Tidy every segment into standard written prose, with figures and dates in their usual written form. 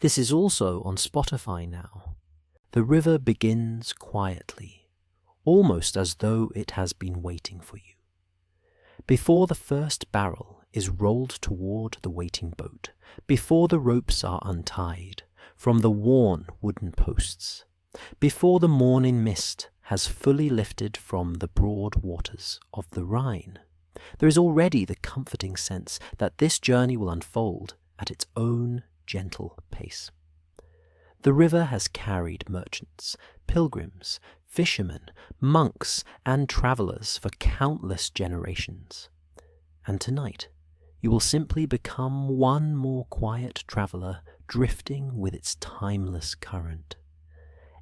This is also on Spotify now. The river begins quietly, almost as though it has been waiting for you. Before the first barrel is rolled toward the waiting boat, before the ropes are untied from the worn wooden posts, before the morning mist has fully lifted from the broad waters of the Rhine, there is already the comforting sense that this journey will unfold at its own gentle pace. The river has carried merchants, pilgrims, fishermen, monks, and travellers for countless generations. And tonight, you will simply become one more quiet traveller drifting with its timeless current.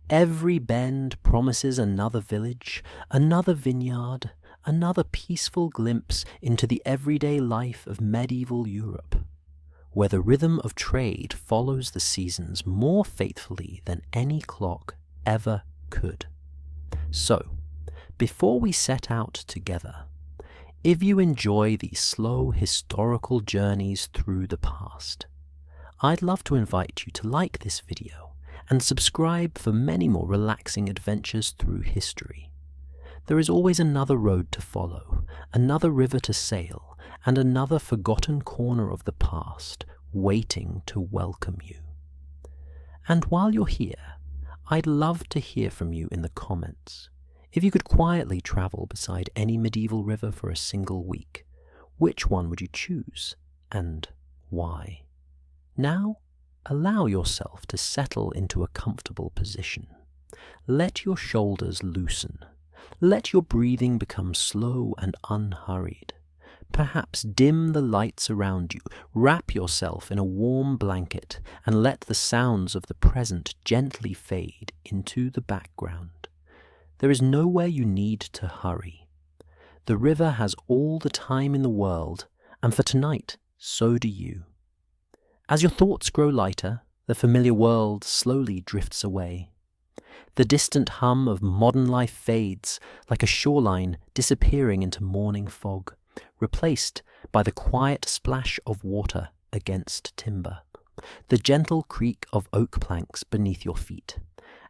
Every bend promises another village, another vineyard, another peaceful glimpse into the everyday life of medieval Europe, where the rhythm of trade follows the seasons more faithfully than any clock ever could. So, before we set out together, if you enjoy these slow historical journeys through the past, I'd love to invite you to like this video and subscribe for many more relaxing adventures through history. There is always another road to follow, another river to sail, and another forgotten corner of the past waiting to welcome you. And while you're here, I'd love to hear from you in the comments. If you could quietly travel beside any medieval river for a single week, which one would you choose, and why? Now, allow yourself to settle into a comfortable position. Let your shoulders loosen. Let your breathing become slow and unhurried. Perhaps dim the lights around you, wrap yourself in a warm blanket, and let the sounds of the present gently fade into the background. There is nowhere you need to hurry. The river has all the time in the world, and for tonight, so do you. As your thoughts grow lighter, the familiar world slowly drifts away. The distant hum of modern life fades like a shoreline disappearing into morning fog, replaced by the quiet splash of water against timber, the gentle creak of oak planks beneath your feet,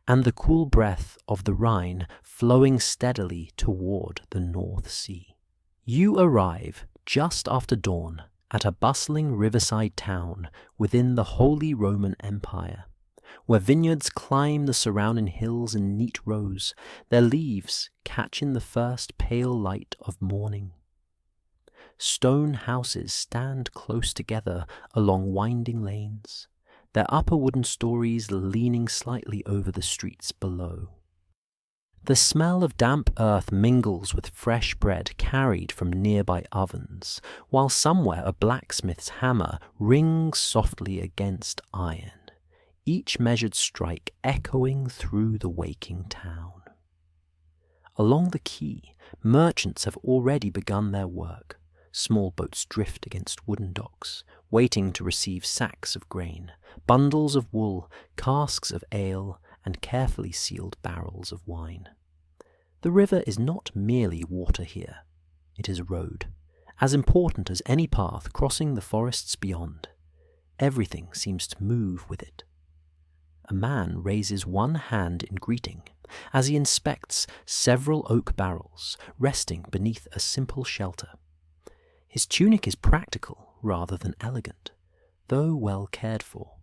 and the cool breath of the Rhine flowing steadily toward the North Sea. You arrive just after dawn at a bustling riverside town within the Holy Roman Empire, where vineyards climb the surrounding hills in neat rows, their leaves catching the first pale light of morning. Stone houses stand close together along winding lanes, their upper wooden stories leaning slightly over the streets below. The smell of damp earth mingles with fresh bread carried from nearby ovens, while somewhere a blacksmith's hammer rings softly against iron, each measured strike echoing through the waking town. Along the quay, merchants have already begun their work. Small boats drift against wooden docks, waiting to receive sacks of grain, bundles of wool, casks of ale, and carefully sealed barrels of wine. The river is not merely water here. It is a road, as important as any path crossing the forests beyond. Everything seems to move with it. A man raises one hand in greeting as he inspects several oak barrels resting beneath a simple shelter. His tunic is practical rather than elegant, though well cared for,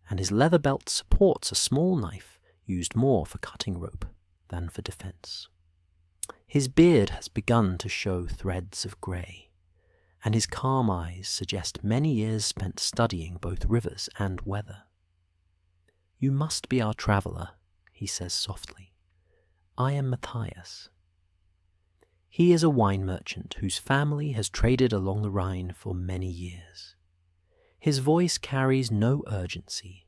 and his leather belt supports a small knife used more for cutting rope than for defense. His beard has begun to show threads of grey, and his calm eyes suggest many years spent studying both rivers and weather. "You must be our traveller," he says softly. "I am Matthias." He is a wine merchant whose family has traded along the Rhine for many years. His voice carries no urgency,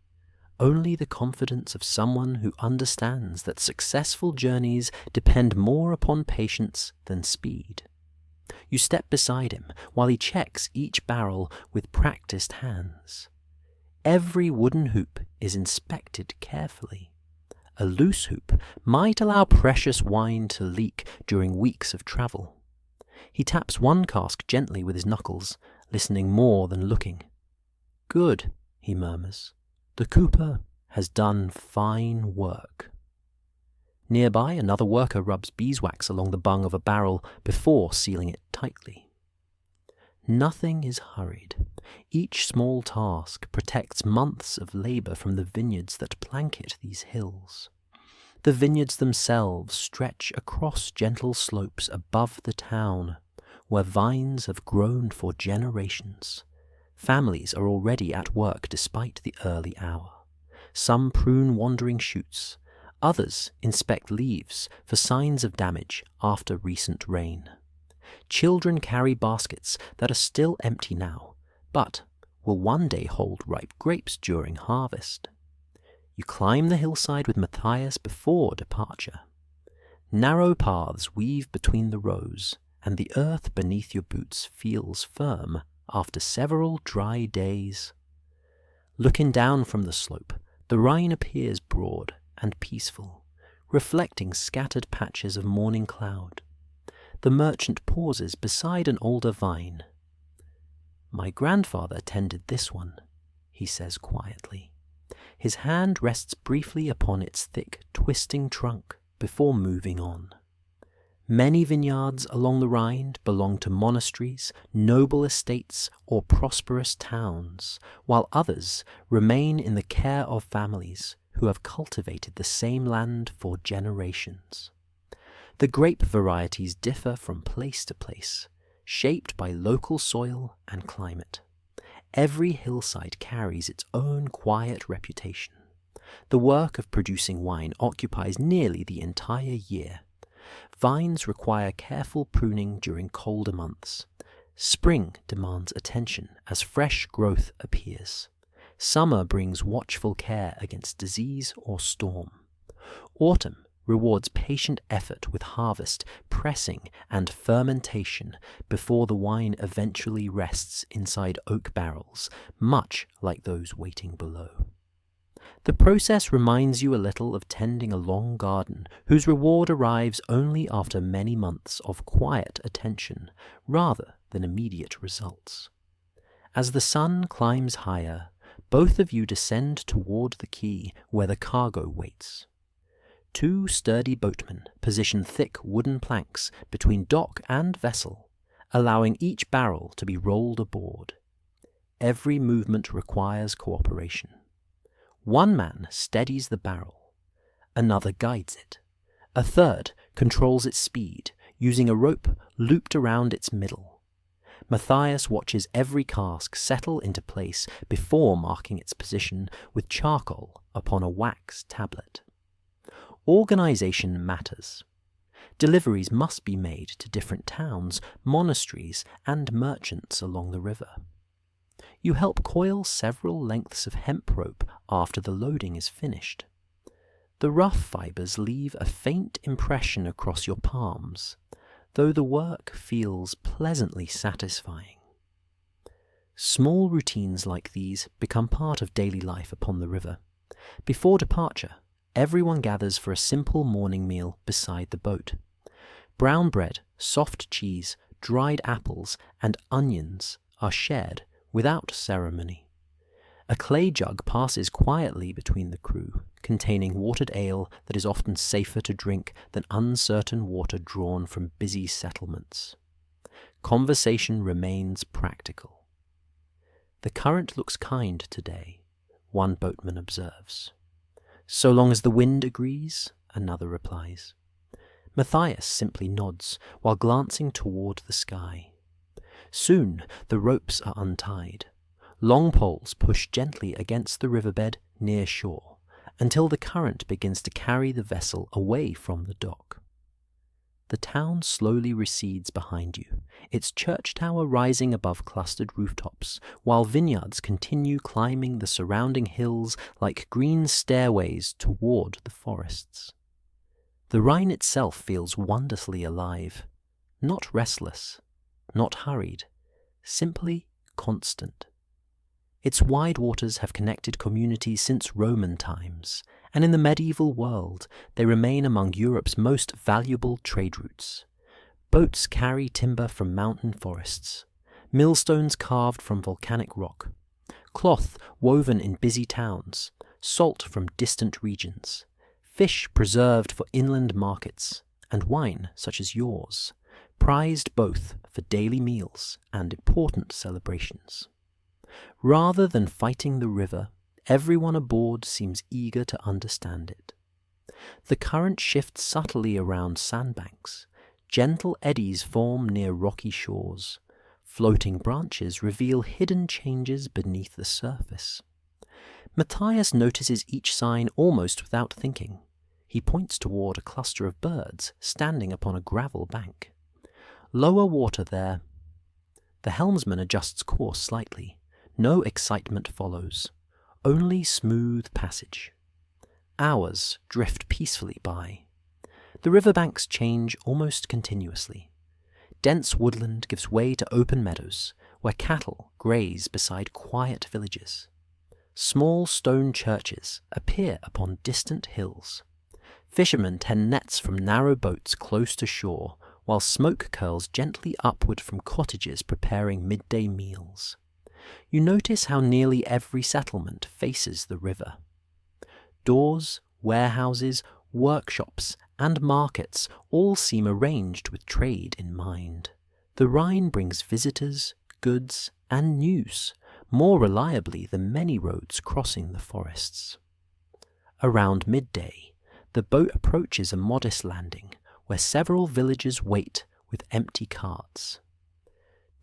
only the confidence of someone who understands that successful journeys depend more upon patience than speed. You step beside him while he checks each barrel with practiced hands. Every wooden hoop is inspected carefully. A loose hoop might allow precious wine to leak during weeks of travel. He taps one cask gently with his knuckles, listening more than looking. "Good," he murmurs. The cooper has done fine work. Nearby, another worker rubs beeswax along the bung of a barrel before sealing it tightly. Nothing is hurried. Each small task protects months of labour from the vineyards that blanket these hills. The vineyards themselves stretch across gentle slopes above the town, where vines have grown for generations. Families are already at work despite the early hour. Some prune wandering shoots, others inspect leaves for signs of damage after recent rain. Children carry baskets that are still empty now, but will one day hold ripe grapes during harvest. You climb the hillside with Matthias before departure. Narrow paths weave between the rows, and the earth beneath your boots feels firm after several dry days. Looking down from the slope, the Rhine appears broad and peaceful, reflecting scattered patches of morning cloud. The merchant pauses beside an older vine. "My grandfather tended this one," he says quietly. His hand rests briefly upon its thick, twisting trunk before moving on. Many vineyards along the Rhine belong to monasteries, noble estates, or prosperous towns, while others remain in the care of families who have cultivated the same land for generations. The grape varieties differ from place to place, shaped by local soil and climate. Every hillside carries its own quiet reputation. The work of producing wine occupies nearly the entire year. Vines require careful pruning during colder months. Spring demands attention as fresh growth appears. Summer brings watchful care against disease or storm. Autumn rewards patient effort with harvest, pressing, and fermentation before the wine eventually rests inside oak barrels, much like those waiting below. The process reminds you a little of tending a long garden, whose reward arrives only after many months of quiet attention, rather than immediate results. As the sun climbs higher, both of you descend toward the quay where the cargo waits. Two sturdy boatmen position thick wooden planks between dock and vessel, allowing each barrel to be rolled aboard. Every movement requires cooperation. One man steadies the barrel, another guides it, a third controls its speed, using a rope looped around its middle. Matthias watches every cask settle into place before marking its position with charcoal upon a wax tablet. Organization matters. Deliveries must be made to different towns, monasteries, and merchants along the river. You help coil several lengths of hemp rope after the loading is finished. The rough fibers leave a faint impression across your palms, though the work feels pleasantly satisfying. Small routines like these become part of daily life upon the river. Before departure, everyone gathers for a simple morning meal beside the boat. Brown bread, soft cheese, dried apples, and onions are shared without ceremony. A clay jug passes quietly between the crew, containing watered ale that is often safer to drink than uncertain water drawn from busy settlements. Conversation remains practical. "The current looks kind today," one boatman observes. "So long as the wind agrees," another replies. Matthias simply nods while glancing toward the sky. Soon the ropes are untied. Long poles push gently against the riverbed near shore, until the current begins to carry the vessel away from the dock. The town slowly recedes behind you, its church tower rising above clustered rooftops, while vineyards continue climbing the surrounding hills like green stairways toward the forests. The Rhine itself feels wondrously alive, not restless, not hurried, simply constant. Its wide waters have connected communities since Roman times, and in the medieval world they remain among Europe's most valuable trade routes. Boats carry timber from mountain forests, millstones carved from volcanic rock, cloth woven in busy towns, salt from distant regions, fish preserved for inland markets, and wine such as yours, prized both for daily meals and important celebrations. Rather than fighting the river, everyone aboard seems eager to understand it. The current shifts subtly around sandbanks. Gentle eddies form near rocky shores. Floating branches reveal hidden changes beneath the surface. Matthias notices each sign almost without thinking. He points toward a cluster of birds standing upon a gravel bank. Lower water there. The helmsman adjusts course slightly. No excitement follows. Only smooth passage. Hours drift peacefully by. The riverbanks change almost continuously. Dense woodland gives way to open meadows, where cattle graze beside quiet villages. Small stone churches appear upon distant hills. Fishermen tend nets from narrow boats close to shore, while smoke curls gently upward from cottages preparing midday meals. You notice how nearly every settlement faces the river. Doors, warehouses, workshops, and markets all seem arranged with trade in mind. The Rhine brings visitors, goods, and news, more reliably than many roads crossing the forests. Around midday, the boat approaches a modest landing where several villagers wait with empty carts.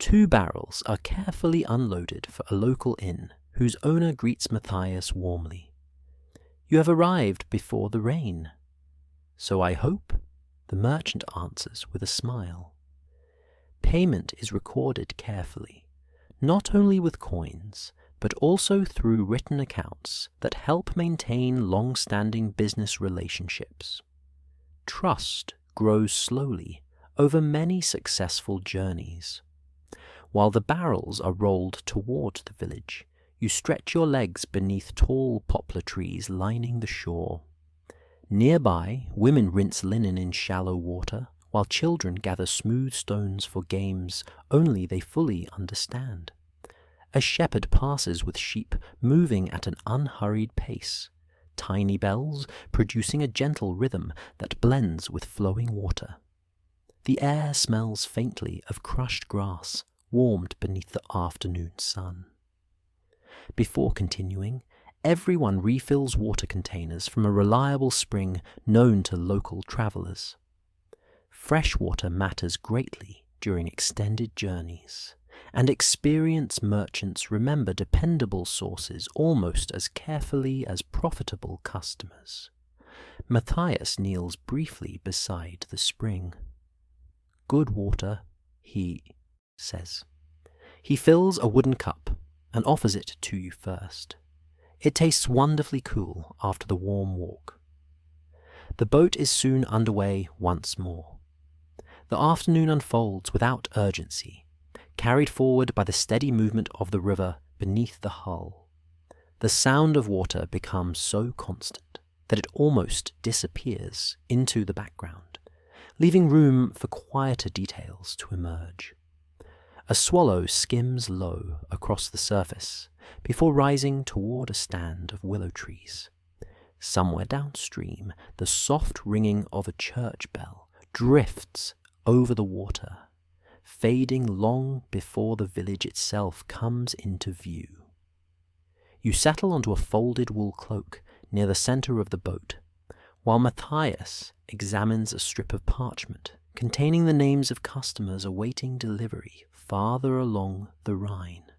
2 barrels are carefully unloaded for a local inn, whose owner greets Matthias warmly. "You have arrived before the rain." "So I hope," the merchant answers with a smile. Payment is recorded carefully, not only with coins, but also through written accounts that help maintain long-standing business relationships. Trust grows slowly over many successful journeys. While the barrels are rolled toward the village, you stretch your legs beneath tall poplar trees lining the shore. Nearby, women rinse linen in shallow water, while children gather smooth stones for games only they fully understand. A shepherd passes with sheep moving at an unhurried pace, tiny bells producing a gentle rhythm that blends with flowing water. The air smells faintly of crushed grass, warmed beneath the afternoon sun. Before continuing, everyone refills water containers from a reliable spring known to local travellers. Fresh water matters greatly during extended journeys, and experienced merchants remember dependable sources almost as carefully as profitable customers. Matthias kneels briefly beside the spring. "Good water," he says. He fills a wooden cup and offers it to you first. It tastes wonderfully cool after the warm walk. The boat is soon underway once more. The afternoon unfolds without urgency, carried forward by the steady movement of the river beneath the hull. The sound of water becomes so constant that it almost disappears into the background, leaving room for quieter details to emerge. A swallow skims low across the surface before rising toward a stand of willow trees. Somewhere downstream, the soft ringing of a church bell drifts over the water, fading long before the village itself comes into view. You settle onto a folded wool cloak near the center of the boat, while Matthias examines a strip of parchment containing the names of customers awaiting delivery farther along the Rhine.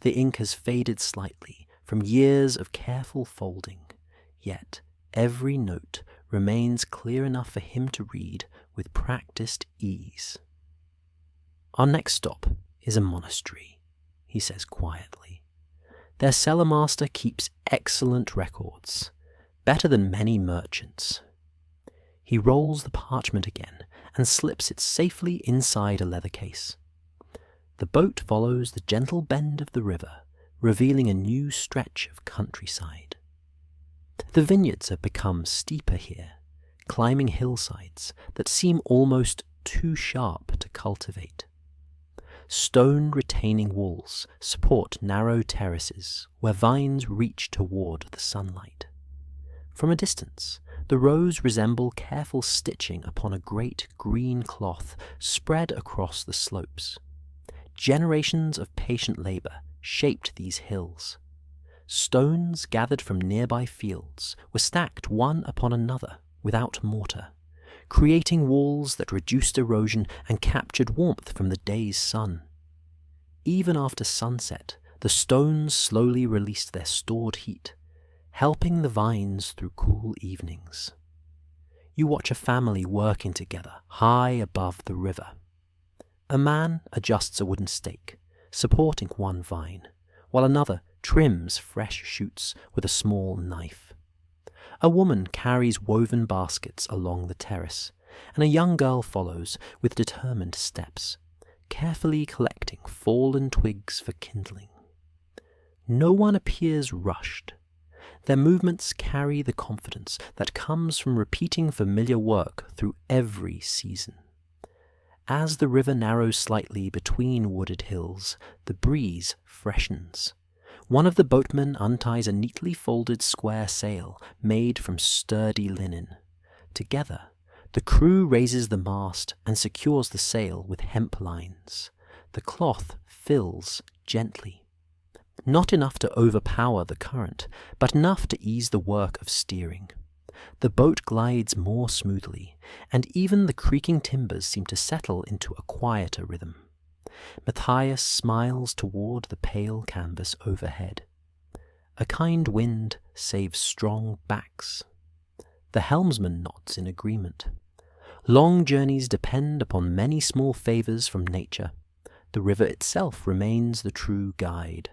The ink has faded slightly from years of careful folding, yet every note remains clear enough for him to read with practiced ease. "Our next stop is a monastery," he says quietly. "Their cellar-master keeps excellent records, better than many merchants." He rolls the parchment again and slips it safely inside a leather case. The boat follows the gentle bend of the river, revealing a new stretch of countryside. The vineyards have become steeper here, climbing hillsides that seem almost too sharp to cultivate. Stone retaining walls support narrow terraces where vines reach toward the sunlight. From a distance, the rows resemble careful stitching upon a great green cloth spread across the slopes. Generations of patient labour shaped these hills. Stones gathered from nearby fields were stacked one upon another without mortar, creating walls that reduced erosion and captured warmth from the day's sun. Even after sunset, the stones slowly released their stored heat, helping the vines through cool evenings. You watch a family working together high above the river. A man adjusts a wooden stake, supporting one vine, while another trims fresh shoots with a small knife. A woman carries woven baskets along the terrace, and a young girl follows with determined steps, carefully collecting fallen twigs for kindling. No one appears rushed. Their movements carry the confidence that comes from repeating familiar work through every season. As the river narrows slightly between wooded hills, the breeze freshens. One of the boatmen unties a neatly folded square sail made from sturdy linen. Together, the crew raises the mast and secures the sail with hemp lines. The cloth fills gently. Not enough to overpower the current, but enough to ease the work of steering. The boat glides more smoothly, and even the creaking timbers seem to settle into a quieter rhythm. Matthias smiles toward the pale canvas overhead. A kind wind saves strong backs. The helmsman nods in agreement. Long journeys depend upon many small favours from nature. The river itself remains the true guide.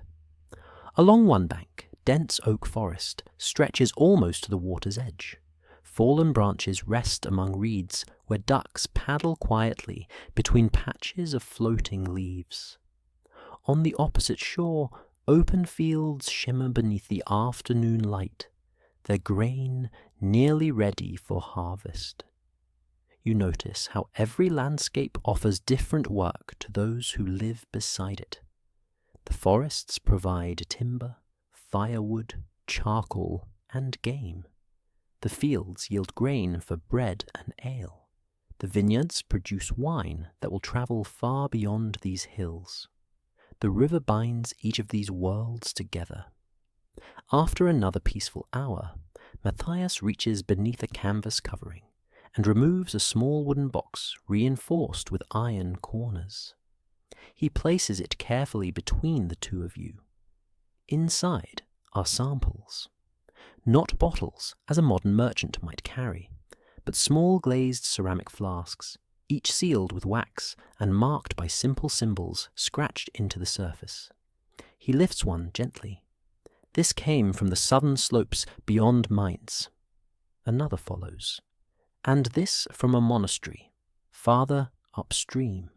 Along one bank, dense oak forest stretches almost to the water's edge. Fallen branches rest among reeds where ducks paddle quietly between patches of floating leaves. On the opposite shore, open fields shimmer beneath the afternoon light, their grain nearly ready for harvest. You notice how every landscape offers different work to those who live beside it. The forests provide timber, firewood, charcoal, and game. The fields yield grain for bread and ale. The vineyards produce wine that will travel far beyond these hills. The river binds each of these worlds together. After another peaceful hour, Matthias reaches beneath a canvas covering and removes a small wooden box reinforced with iron corners. He places it carefully between the two of you. Inside are samples. Not bottles, as a modern merchant might carry, but small glazed ceramic flasks, each sealed with wax and marked by simple symbols scratched into the surface. He lifts one gently. This came from the southern slopes beyond Mainz. Another follows, and this from a monastery, farther upstream.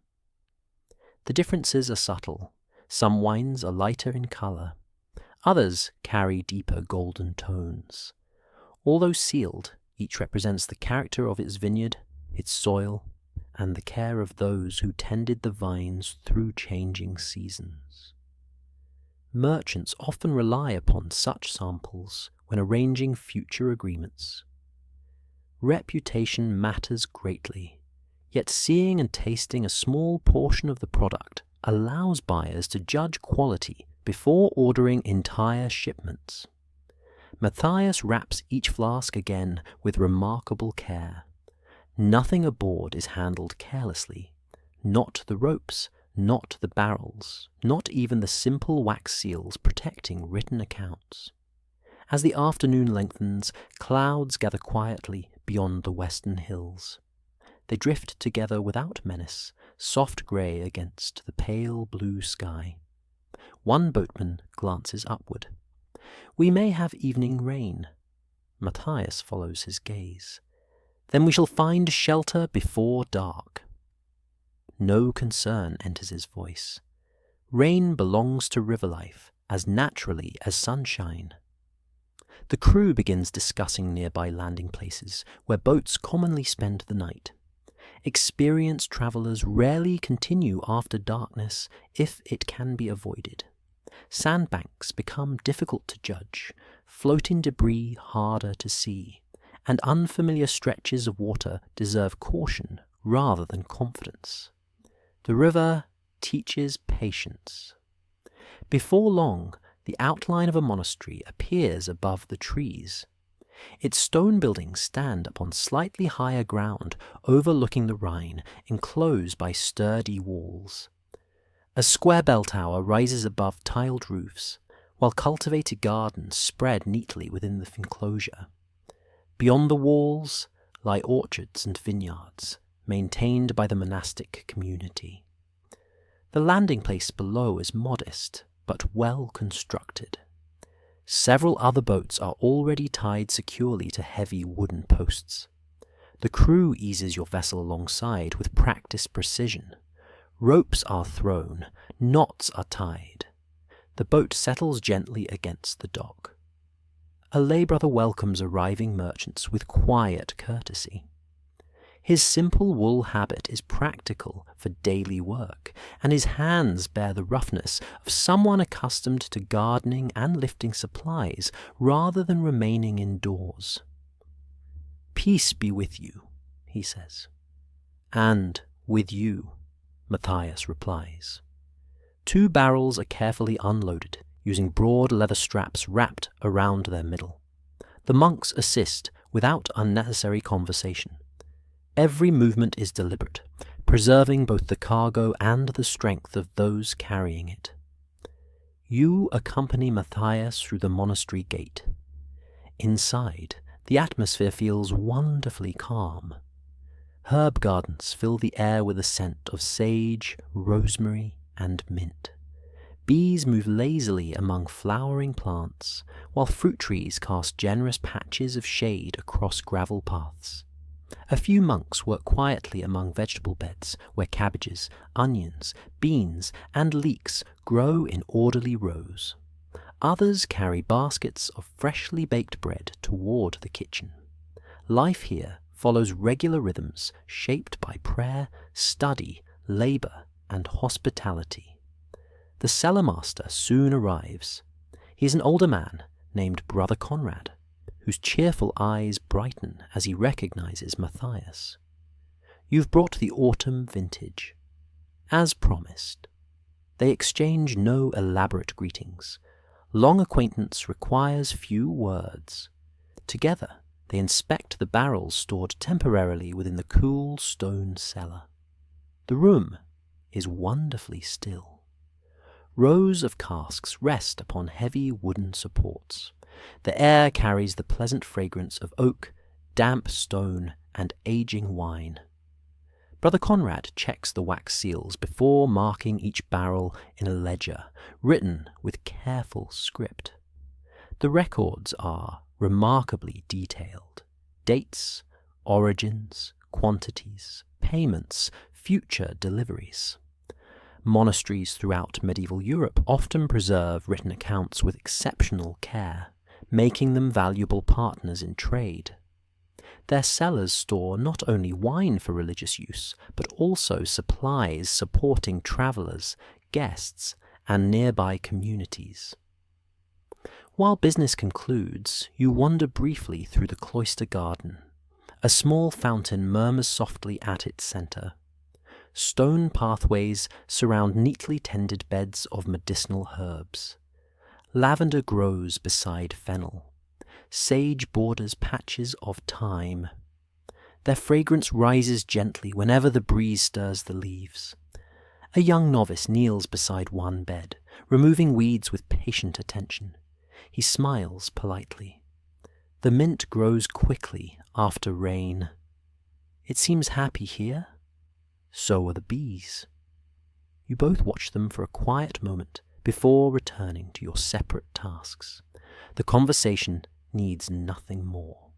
The differences are subtle. Some wines are lighter in colour. Others carry deeper golden tones. Although sealed, each represents the character of its vineyard, its soil, and the care of those who tended the vines through changing seasons. Merchants often rely upon such samples when arranging future agreements. Reputation matters greatly, yet seeing and tasting a small portion of the product allows buyers to judge quality before ordering entire shipments. Matthias wraps each flask again with remarkable care. Nothing aboard is handled carelessly. Not the ropes, not the barrels, not even the simple wax seals protecting written accounts. As the afternoon lengthens, clouds gather quietly beyond the western hills. They drift together without menace, soft grey against the pale blue sky. One boatman glances upward. We may have evening rain. Matthias follows his gaze. Then we shall find shelter before dark. No concern enters his voice. Rain belongs to river life as naturally as sunshine. The crew begins discussing nearby landing places where boats commonly spend the night. Experienced travellers rarely continue after darkness if it can be avoided. Sandbanks become difficult to judge, floating debris harder to see, and unfamiliar stretches of water deserve caution rather than confidence. The river teaches patience. Before long, the outline of a monastery appears above the trees. Its stone buildings stand upon slightly higher ground overlooking the Rhine, enclosed by sturdy walls. A square bell tower rises above tiled roofs, while cultivated gardens spread neatly within the enclosure. Beyond the walls lie orchards and vineyards, maintained by the monastic community. The landing place below is modest, but well constructed. Several other boats are already tied securely to heavy wooden posts. The crew eases your vessel alongside with practiced precision. Ropes are thrown, knots are tied. The boat settles gently against the dock. A lay brother welcomes arriving merchants with quiet courtesy. His simple wool habit is practical for daily work, and his hands bear the roughness of someone accustomed to gardening and lifting supplies rather than remaining indoors. "Peace be with you," he says. "And with you," Matthias replies. 2 barrels are carefully unloaded, using broad leather straps wrapped around their middle. The monks assist without unnecessary conversation. Every movement is deliberate, preserving both the cargo and the strength of those carrying it. You accompany Matthias through the monastery gate. Inside, the atmosphere feels wonderfully calm. Herb gardens fill the air with a scent of sage, rosemary, and mint. Bees move lazily among flowering plants, while fruit trees cast generous patches of shade across gravel paths. A few monks work quietly among vegetable beds where cabbages, onions, beans, and leeks grow in orderly rows. Others carry baskets of freshly baked bread toward the kitchen. Life here follows regular rhythms shaped by prayer, study, labor, and hospitality. The cellarmaster soon arrives. He is an older man named Brother Conrad, whose cheerful eyes brighten as he recognizes Matthias. "You've brought the autumn vintage." As promised. They exchange no elaborate greetings. Long acquaintance requires few words. Together, they inspect the barrels stored temporarily within the cool stone cellar. The room is wonderfully still. Rows of casks rest upon heavy wooden supports. The air carries the pleasant fragrance of oak, damp stone, and aging wine. Brother Conrad checks the wax seals before marking each barrel in a ledger, written with careful script. The records are remarkably detailed. Dates, origins, quantities, payments, future deliveries. Monasteries throughout medieval Europe often preserve written accounts with exceptional care, making them valuable partners in trade. Their cellars store not only wine for religious use, but also supplies supporting travellers, guests, and nearby communities. While business concludes, you wander briefly through the cloister garden. A small fountain murmurs softly at its centre. Stone pathways surround neatly tended beds of medicinal herbs. Lavender grows beside fennel. Sage borders patches of thyme. Their fragrance rises gently whenever the breeze stirs the leaves. A young novice kneels beside one bed, removing weeds with patient attention. He smiles politely. The mint grows quickly after rain. It seems happy here. So are the bees. You both watch them for a quiet moment before returning to your separate tasks. The conversation needs nothing more.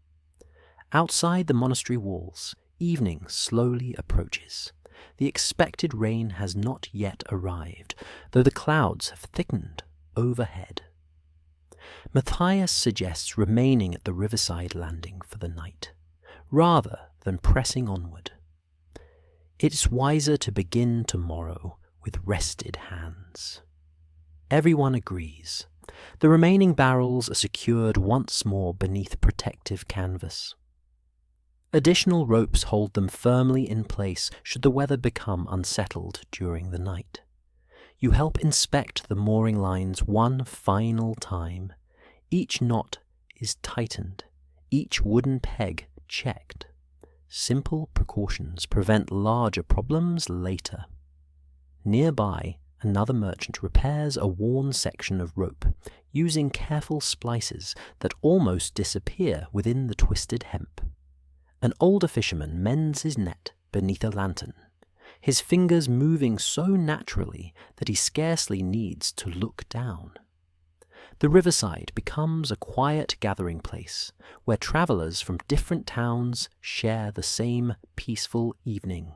Outside the monastery walls, evening slowly approaches. The expected rain has not yet arrived, though the clouds have thickened overhead. Matthias suggests remaining at the riverside landing for the night, rather than pressing onward. It's wiser to begin tomorrow with rested hands. Everyone agrees. The remaining barrels are secured once more beneath protective canvas. Additional ropes hold them firmly in place should the weather become unsettled during the night. You help inspect the mooring lines one final time. Each knot is tightened, each wooden peg checked. Simple precautions prevent larger problems later. Nearby, another merchant repairs a worn section of rope, using careful splices that almost disappear within the twisted hemp. An older fisherman mends his net beneath a lantern, his fingers moving so naturally that he scarcely needs to look down. The riverside becomes a quiet gathering place where travellers from different towns share the same peaceful evening.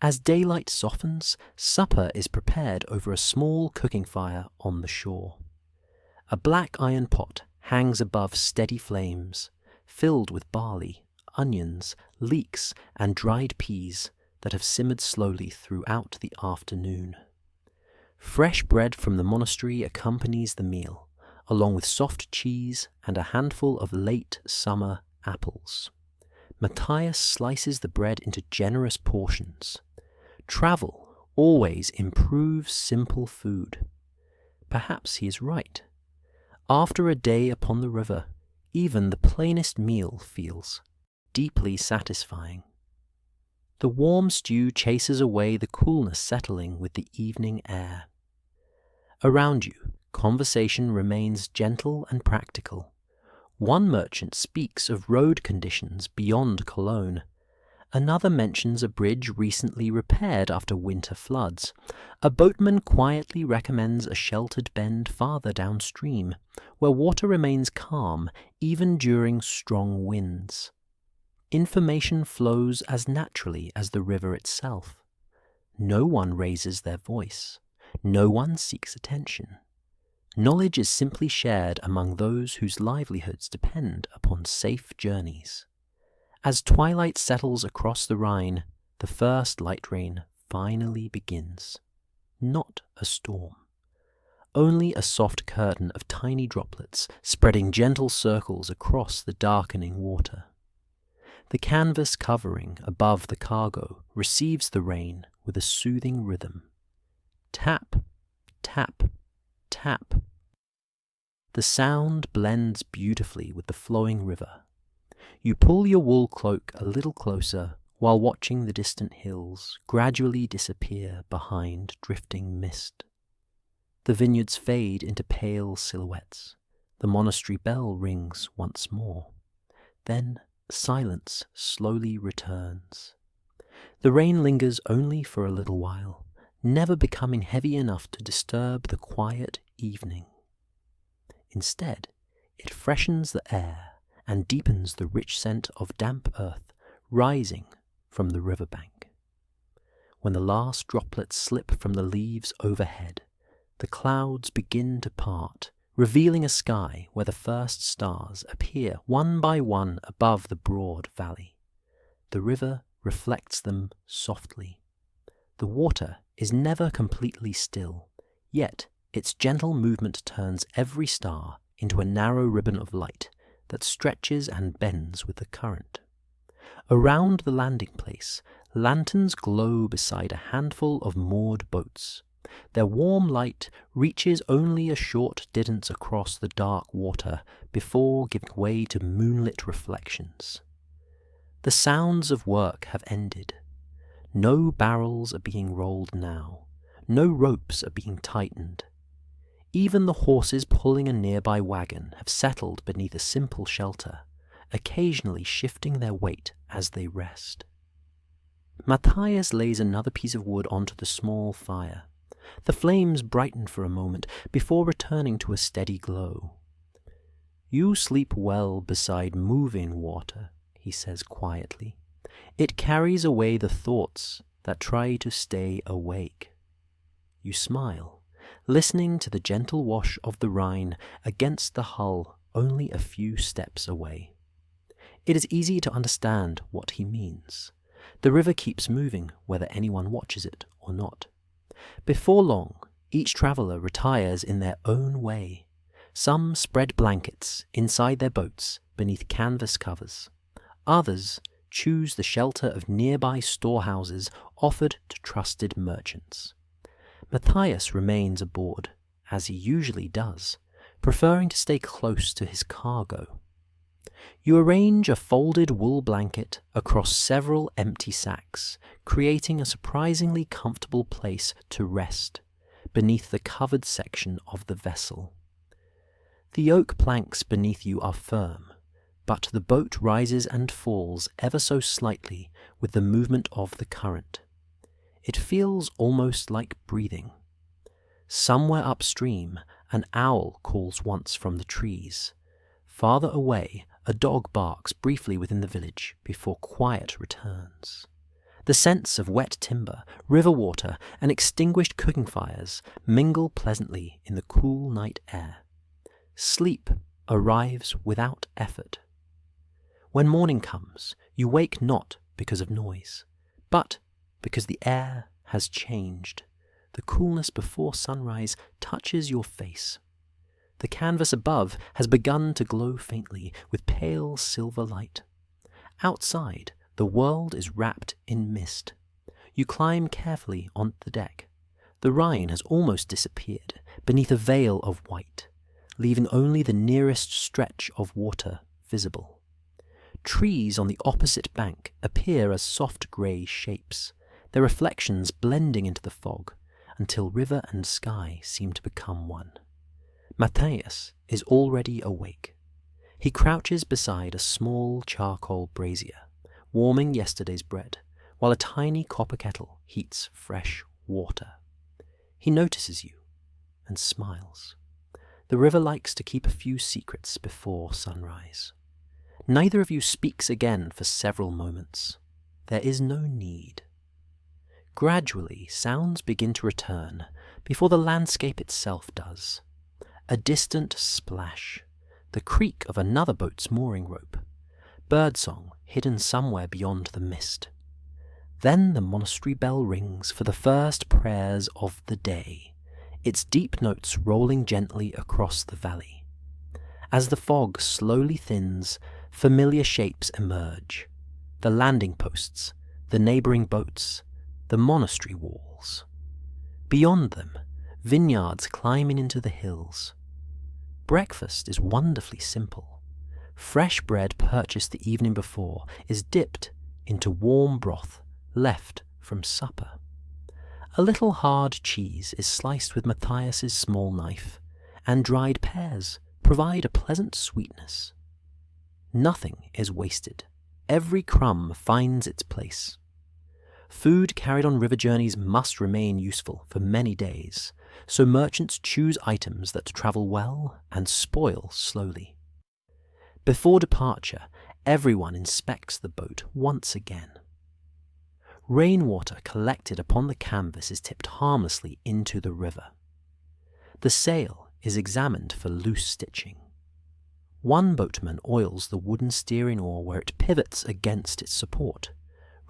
As daylight softens, supper is prepared over a small cooking fire on the shore. A black iron pot hangs above steady flames, filled with barley, onions, leeks, and dried peas that have simmered slowly throughout the afternoon. Fresh bread from the monastery accompanies the meal, along with soft cheese and a handful of late summer apples. Matthias slices the bread into generous portions. Travel always improves simple food. Perhaps he is right. After a day upon the river, even the plainest meal feels deeply satisfying. The warm stew chases away the coolness settling with the evening air. Around you, conversation remains gentle and practical. One merchant speaks of road conditions beyond Cologne. Another mentions a bridge recently repaired after winter floods. A boatman quietly recommends a sheltered bend farther downstream, where water remains calm even during strong winds. Information flows as naturally as the river itself. No one raises their voice. No one seeks attention. Knowledge is simply shared among those whose livelihoods depend upon safe journeys. As twilight settles across the Rhine, the first light rain finally begins. Not a storm. Only a soft curtain of tiny droplets spreading gentle circles across the darkening water. The canvas covering above the cargo receives the rain with a soothing rhythm. Tap, tap, tap. The sound blends beautifully with the flowing river. You pull your wool cloak a little closer while watching the distant hills gradually disappear behind drifting mist. The vineyards fade into pale silhouettes. The monastery bell rings once more. Then silence slowly returns. The rain lingers only for a little while, never becoming heavy enough to disturb the quiet evening. Instead, it freshens the air and deepens the rich scent of damp earth rising from the riverbank. When the last droplets slip from the leaves overhead, the clouds begin to part, revealing a sky where the first stars appear one by one above the broad valley. The river reflects them softly. The water is never completely still, yet its gentle movement turns every star into a narrow ribbon of light that stretches and bends with the current. Around the landing place, lanterns glow beside a handful of moored boats. Their warm light reaches only a short distance across the dark water before giving way to moonlit reflections. The sounds of work have ended. No barrels are being rolled now. No ropes are being tightened. Even the horses pulling a nearby wagon have settled beneath a simple shelter, occasionally shifting their weight as they rest. Matthias lays another piece of wood onto the small fire. The flames brighten for a moment before returning to a steady glow. "You sleep well beside moving water," he says quietly. "It carries away the thoughts that try to stay awake." You smile, listening to the gentle wash of the Rhine against the hull only a few steps away. It is easy to understand what he means. The river keeps moving whether anyone watches it or not. Before long, each traveller retires in their own way. Some spread blankets inside their boats beneath canvas covers. Others choose the shelter of nearby storehouses offered to trusted merchants. Matthias remains aboard, as he usually does, preferring to stay close to his cargo. You arrange a folded wool blanket across several empty sacks, creating a surprisingly comfortable place to rest beneath the covered section of the vessel. The oak planks beneath you are firm, but the boat rises and falls ever so slightly with the movement of the current. It feels almost like breathing. Somewhere upstream, an owl calls once from the trees. Farther away, a dog barks briefly within the village before quiet returns. The scents of wet timber, river water, and extinguished cooking fires mingle pleasantly in the cool night air. Sleep arrives without effort. When morning comes, you wake not because of noise, but because the air has changed. The coolness before sunrise touches your face. The canvas above has begun to glow faintly with pale silver light. Outside, the world is wrapped in mist. You climb carefully on the deck. The Rhine has almost disappeared beneath a veil of white, leaving only the nearest stretch of water visible. Trees on the opposite bank appear as soft grey shapes, their reflections blending into the fog, until river and sky seem to become one. Matthias is already awake. He crouches beside a small charcoal brazier, warming yesterday's bread, while a tiny copper kettle heats fresh water. He notices you and smiles. The river likes to keep a few secrets before sunrise. Neither of you speaks again for several moments. There is no need. Gradually, sounds begin to return before the landscape itself does. A distant splash, the creak of another boat's mooring rope, birdsong hidden somewhere beyond the mist. Then the monastery bell rings for the first prayers of the day, its deep notes rolling gently across the valley. As the fog slowly thins, familiar shapes emerge. The landing posts, the neighbouring boats, the monastery walls. Beyond them, vineyards climbing into the hills. Breakfast is wonderfully simple. Fresh bread purchased the evening before is dipped into warm broth left from supper. A little hard cheese is sliced with Matthias's small knife, and dried pears provide a pleasant sweetness. Nothing is wasted. Every crumb finds its place. Food carried on river journeys must remain useful for many days, so merchants choose items that travel well and spoil slowly. Before departure, everyone inspects the boat once again. Rainwater collected upon the canvas is tipped harmlessly into the river. The sail is examined for loose stitching. One boatman oils the wooden steering oar where it pivots against its support,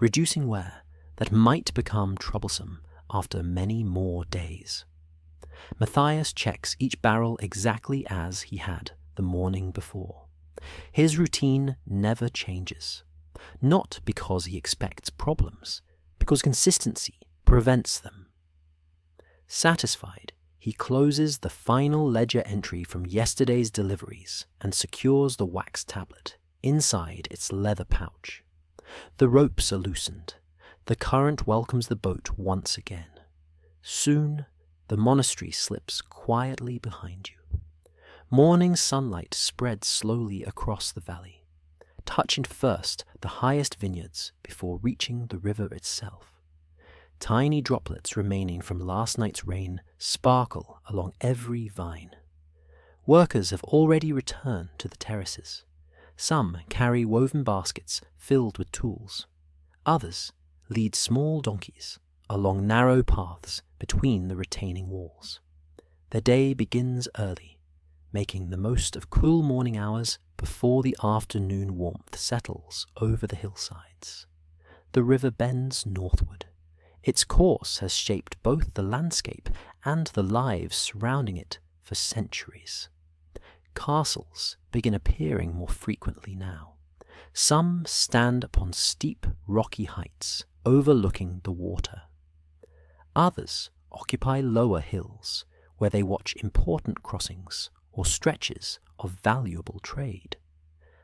reducing wear that might become troublesome after many more days. Matthias checks each barrel exactly as he had the morning before. His routine never changes, not because he expects problems, because consistency prevents them. Satisfied, he closes the final ledger entry from yesterday's deliveries and secures the wax tablet inside its leather pouch. The ropes are loosened. The current welcomes the boat once again. Soon, the monastery slips quietly behind you. Morning sunlight spreads slowly across the valley, touching first the highest vineyards before reaching the river itself. Tiny droplets remaining from last night's rain sparkle along every vine. Workers have already returned to the terraces. Some carry woven baskets filled with tools. Others lead small donkeys along narrow paths between the retaining walls. Their day begins early, making the most of cool morning hours before the afternoon warmth settles over the hillsides. the river bends northward. Its course has shaped both the landscape and the lives surrounding it for centuries. Castles begin appearing more frequently now. Some stand upon steep, rocky heights overlooking the water. Others occupy lower hills, where they watch important crossings or stretches of valuable trade.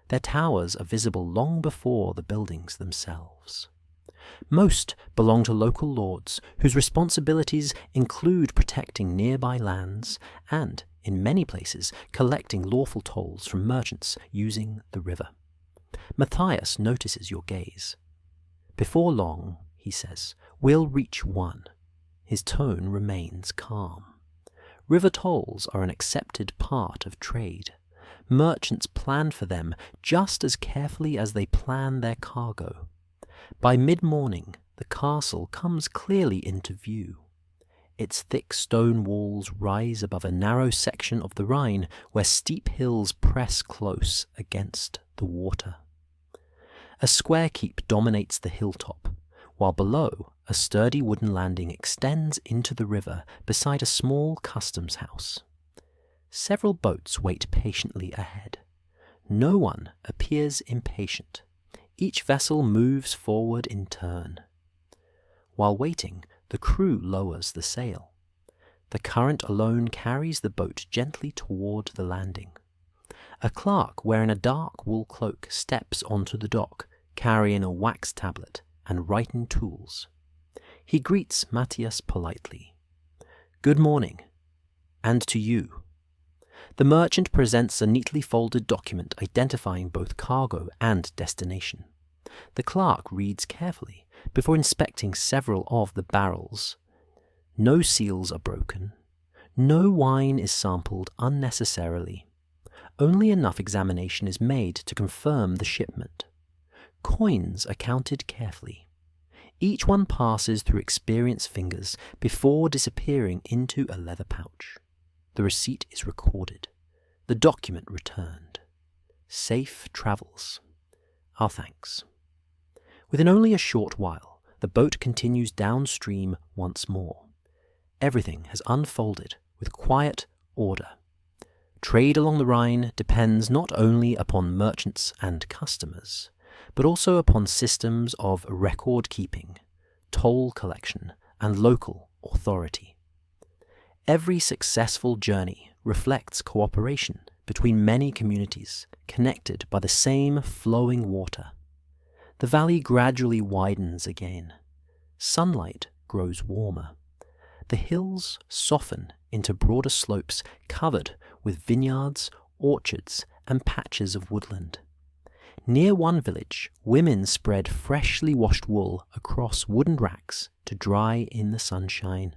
Their towers are visible long before the buildings themselves. Most belong to local lords whose responsibilities include protecting nearby lands and, in many places, collecting lawful tolls from merchants using the river. Matthias notices your gaze. "Before long," he says, "we'll reach one." His tone remains calm. River tolls are an accepted part of trade. Merchants plan for them just as carefully as they plan their cargo. By mid-morning, the castle comes clearly into view. Its thick stone walls rise above a narrow section of the Rhine where steep hills press close against the water. A square keep dominates the hilltop, while below a sturdy wooden landing extends into the river beside a small customs house. Several boats wait patiently ahead. No one appears impatient. Each vessel moves forward in turn. While waiting, the crew lowers the sail. The current alone carries the boat gently toward the landing. A clerk wearing a dark wool cloak steps onto the dock, carrying a wax tablet and writing tools. He greets Matthias politely. "Good morning, and to you." The merchant presents a neatly folded document identifying both cargo and destination. The clerk reads carefully before inspecting several of the barrels. No seals are broken. No wine is sampled unnecessarily. Only enough examination is made to confirm the shipment. Coins are counted carefully. Each one passes through experienced fingers before disappearing into a leather pouch. The receipt is recorded. The document returned. Safe travels. Our thanks. Within only a short while, the boat continues downstream once more. Everything has unfolded with quiet order. Trade along the Rhine depends not only upon merchants and customers, but also upon systems of record-keeping, toll collection, and local authority. Every successful journey reflects cooperation between many communities connected by the same flowing water. The valley gradually widens again. Sunlight grows warmer. The hills soften into broader slopes covered with vineyards, orchards, and patches of woodland. Near one village, women spread freshly washed wool across wooden racks to dry in the sunshine.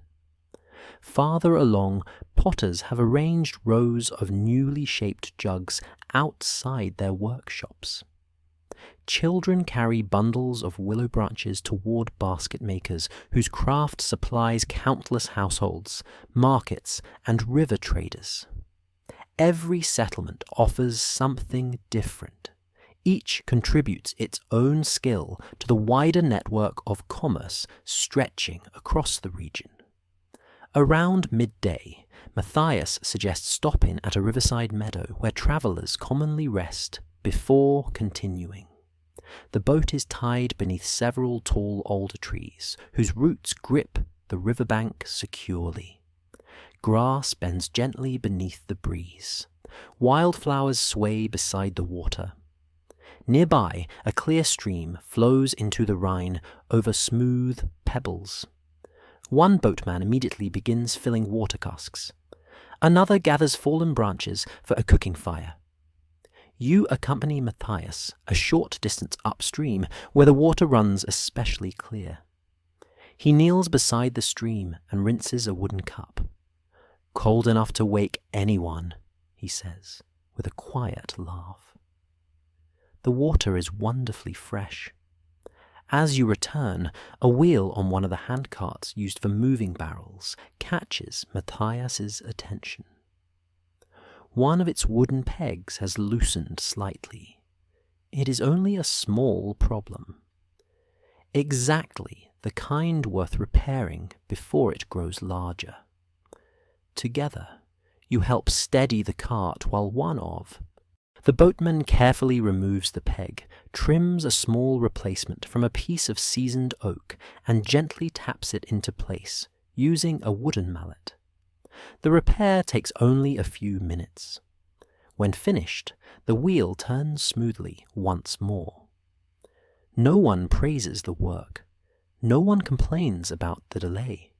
Farther along, potters have arranged rows of newly shaped jugs outside their workshops. Children carry bundles of willow branches toward basket makers whose craft supplies countless households, markets, and river traders. Every settlement offers something different. Each contributes its own skill to the wider network of commerce stretching across the region. Around midday, Matthias suggests stopping at a riverside meadow where travellers commonly rest before continuing. The boat is tied beneath several tall alder trees whose roots grip the riverbank securely. Grass bends gently beneath the breeze. Wildflowers sway beside the water. Nearby, a clear stream flows into the Rhine over smooth pebbles. One boatman immediately begins filling water casks. Another gathers fallen branches for a cooking fire. You accompany Matthias a short distance upstream where the water runs especially clear. He kneels beside the stream and rinses a wooden cup. "Cold enough to wake anyone," he says, with a quiet laugh. The water is wonderfully fresh. As you return, a wheel on one of the handcarts used for moving barrels catches Matthias's attention. One of its wooden pegs has loosened slightly. It is only a small problem. exactly the kind worth repairing before it grows larger. Together, you help steady the cart while the boatman carefully removes the peg, trims a small replacement from a piece of seasoned oak, and gently taps it into place, using a wooden mallet. The repair takes only a few minutes. When finished, the wheel turns smoothly once more. No one praises the work. No one complains about the delay.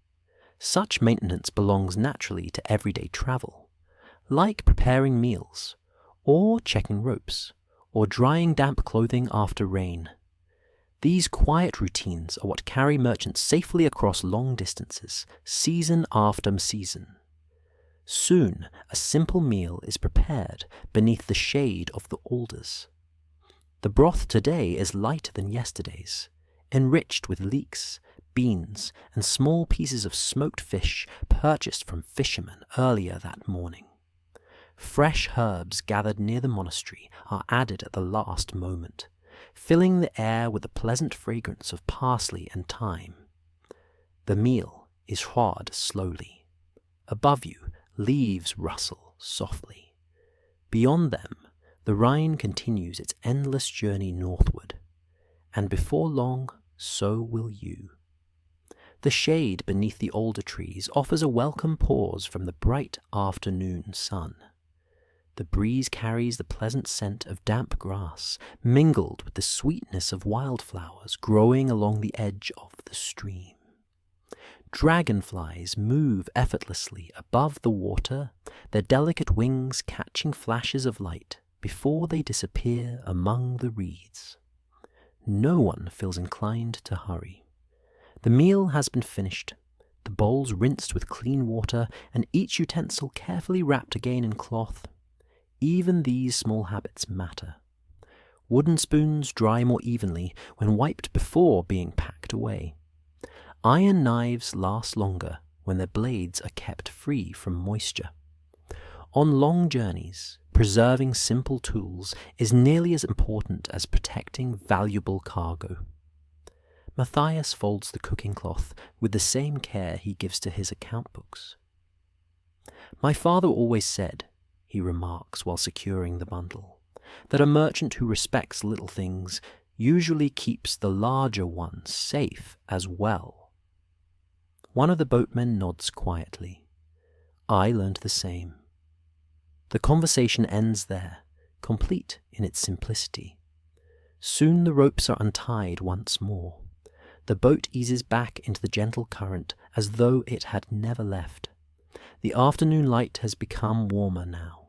Such maintenance belongs naturally to everyday travel, like preparing meals, or checking ropes, or drying damp clothing after rain. These quiet routines are what carry merchants safely across long distances, season after season. Soon a simple meal is prepared beneath the shade of the alders. The broth today is lighter than yesterday's, enriched with leeks, beans, and small pieces of smoked fish purchased from fishermen earlier that morning. Fresh herbs gathered near the monastery are added at the last moment, filling the air with the pleasant fragrance of parsley and thyme. The meal is hard slowly. Above you, leaves rustle softly. Beyond them, the Rhine continues its endless journey northward, and before long, so will you. The shade beneath the alder trees offers a welcome pause from the bright afternoon sun. The breeze carries the pleasant scent of damp grass, mingled with the sweetness of wildflowers growing along the edge of the stream. Dragonflies move effortlessly above the water, their delicate wings catching flashes of light before they disappear among the reeds. No one feels inclined to hurry. The meal has been finished, the bowls rinsed with clean water, and each utensil carefully wrapped again in cloth. Even these small habits matter. Wooden spoons dry more evenly when wiped before being packed away. Iron knives last longer when their blades are kept free from moisture. On long journeys, preserving simple tools is nearly as important as protecting valuable cargo. Matthias folds the cooking cloth with the same care he gives to his account books. My father always said, he remarks while securing the bundle, that a merchant who respects little things usually keeps the larger ones safe as well. One of the boatmen nods quietly. I learned the same. The conversation ends there, complete in its simplicity. Soon the ropes are untied once more. The boat eases back into the gentle current as though it had never left. The afternoon light has become warmer now.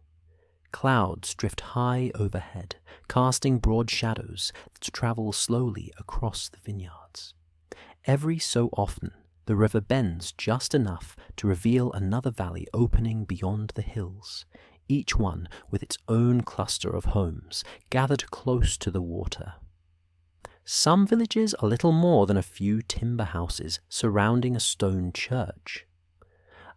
Clouds drift high overhead, casting broad shadows that travel slowly across the vineyards. Every so often, the river bends just enough to reveal another valley opening beyond the hills, each one with its own cluster of homes gathered close to the water. Some villages are little more than a few timber houses surrounding a stone church.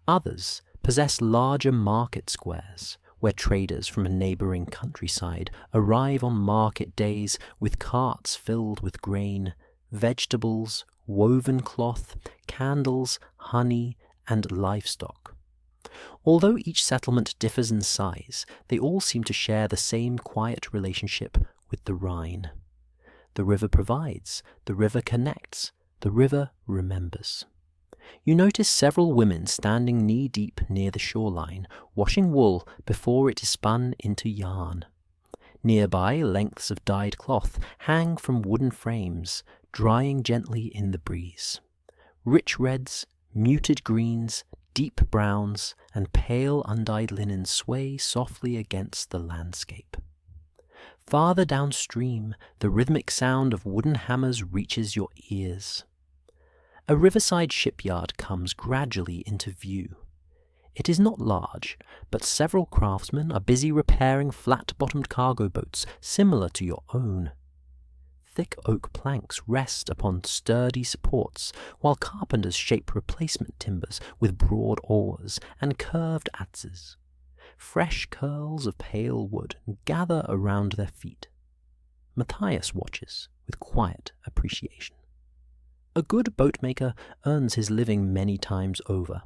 Others possess larger market squares, where traders from a neighbouring countryside arrive on market days with carts filled with grain, vegetables, woven cloth, candles, honey, and livestock. Although each settlement differs in size, they all seem to share the same quiet relationship with the Rhine. The river provides, the river connects, the river remembers. You notice several women standing knee-deep near the shoreline, washing wool before it is spun into yarn. Nearby, lengths of dyed cloth hang from wooden frames, drying gently in the breeze. Rich reds, muted greens, deep browns, and pale undyed linen sway softly against the landscape. Farther downstream, the rhythmic sound of wooden hammers reaches your ears. A riverside shipyard comes gradually into view. It is not large, but several craftsmen are busy repairing flat-bottomed cargo boats similar to your own. Thick oak planks rest upon sturdy supports, while carpenters shape replacement timbers with broad oars and curved adzes. Fresh curls of pale wood gather around their feet. Matthias watches with quiet appreciation. A good boatmaker earns his living many times over.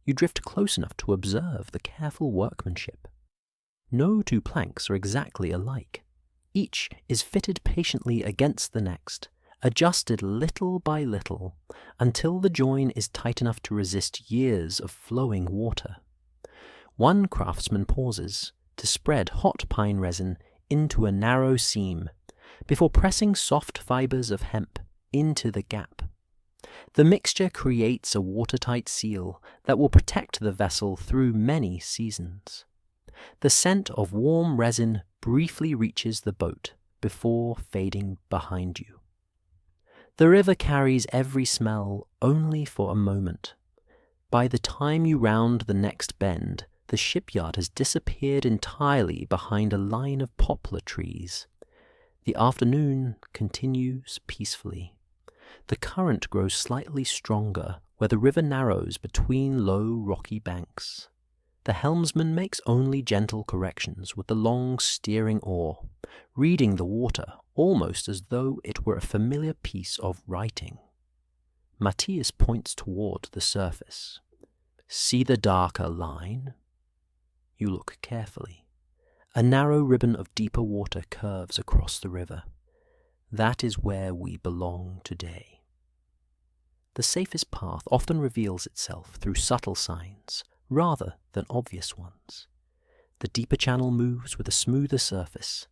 You drift close enough to observe the careful workmanship. No two planks are exactly alike. Each is fitted patiently against the next, adjusted little by little, until the join is tight enough to resist years of flowing water. One craftsman pauses to spread hot pine resin into a narrow seam before pressing soft fibers of hemp into the gap. The mixture creates a watertight seal that will protect the vessel through many seasons. The scent of warm resin briefly reaches the boat before fading behind you. The river carries every smell only for a moment. By the time you round the next bend, the shipyard has disappeared entirely behind a line of poplar trees. The afternoon continues peacefully. The current grows slightly stronger where the river narrows between low rocky banks. The helmsman makes only gentle corrections with the long steering oar, reading the water almost as though it were a familiar piece of writing. Matthias points toward the surface. See the darker line? You look carefully. A narrow ribbon of deeper water curves across the river. That is where we belong today. The safest path often reveals itself through subtle signs, rather than obvious ones. The deeper channel moves with a smoother surface.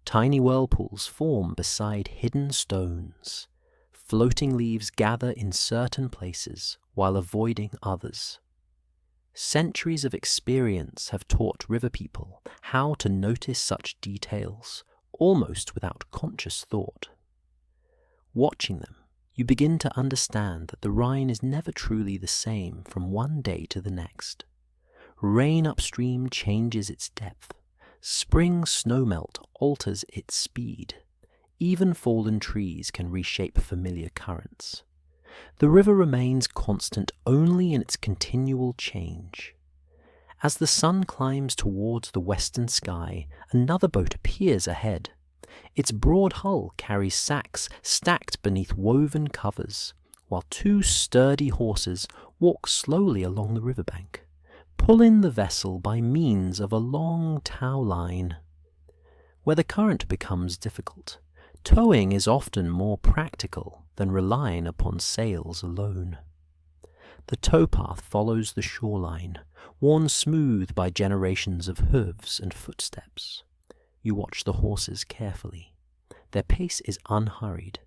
Tiny whirlpools form beside hidden stones. Floating leaves gather in certain places while avoiding others. Centuries of experience have taught river people how to notice such details, almost without conscious thought. Watching them, you begin to understand that the Rhine is never truly the same from one day to the next. Rain upstream changes its depth. Spring snowmelt alters its speed. Even fallen trees can reshape familiar currents. The river remains constant only in its continual change. As the sun climbs towards the western sky, another boat appears ahead. Its broad hull carries sacks stacked beneath woven covers, while two sturdy horses walk slowly along the riverbank, pulling the vessel by means of a long tow line. Where the current becomes difficult, towing is often more practical than relying upon sails alone. The towpath follows the shoreline, worn smooth by generations of hooves and footsteps. You watch the horses carefully. Their pace is unhurried.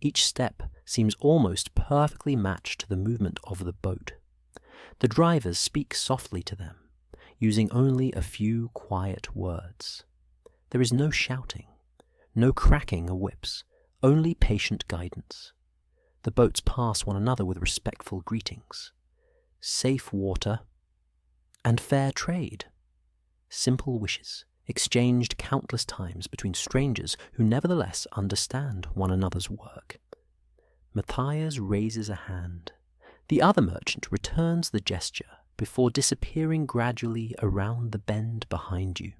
Each step seems almost perfectly matched to the movement of the boat. The drivers speak softly to them, using only a few quiet words. There is no shouting, no cracking of whips, only patient guidance. The boats pass one another with respectful greetings. Safe water and fair trade. Simple wishes, exchanged countless times between strangers who nevertheless understand one another's work. Matthias raises a hand. The other merchant returns the gesture before disappearing gradually around the bend behind you.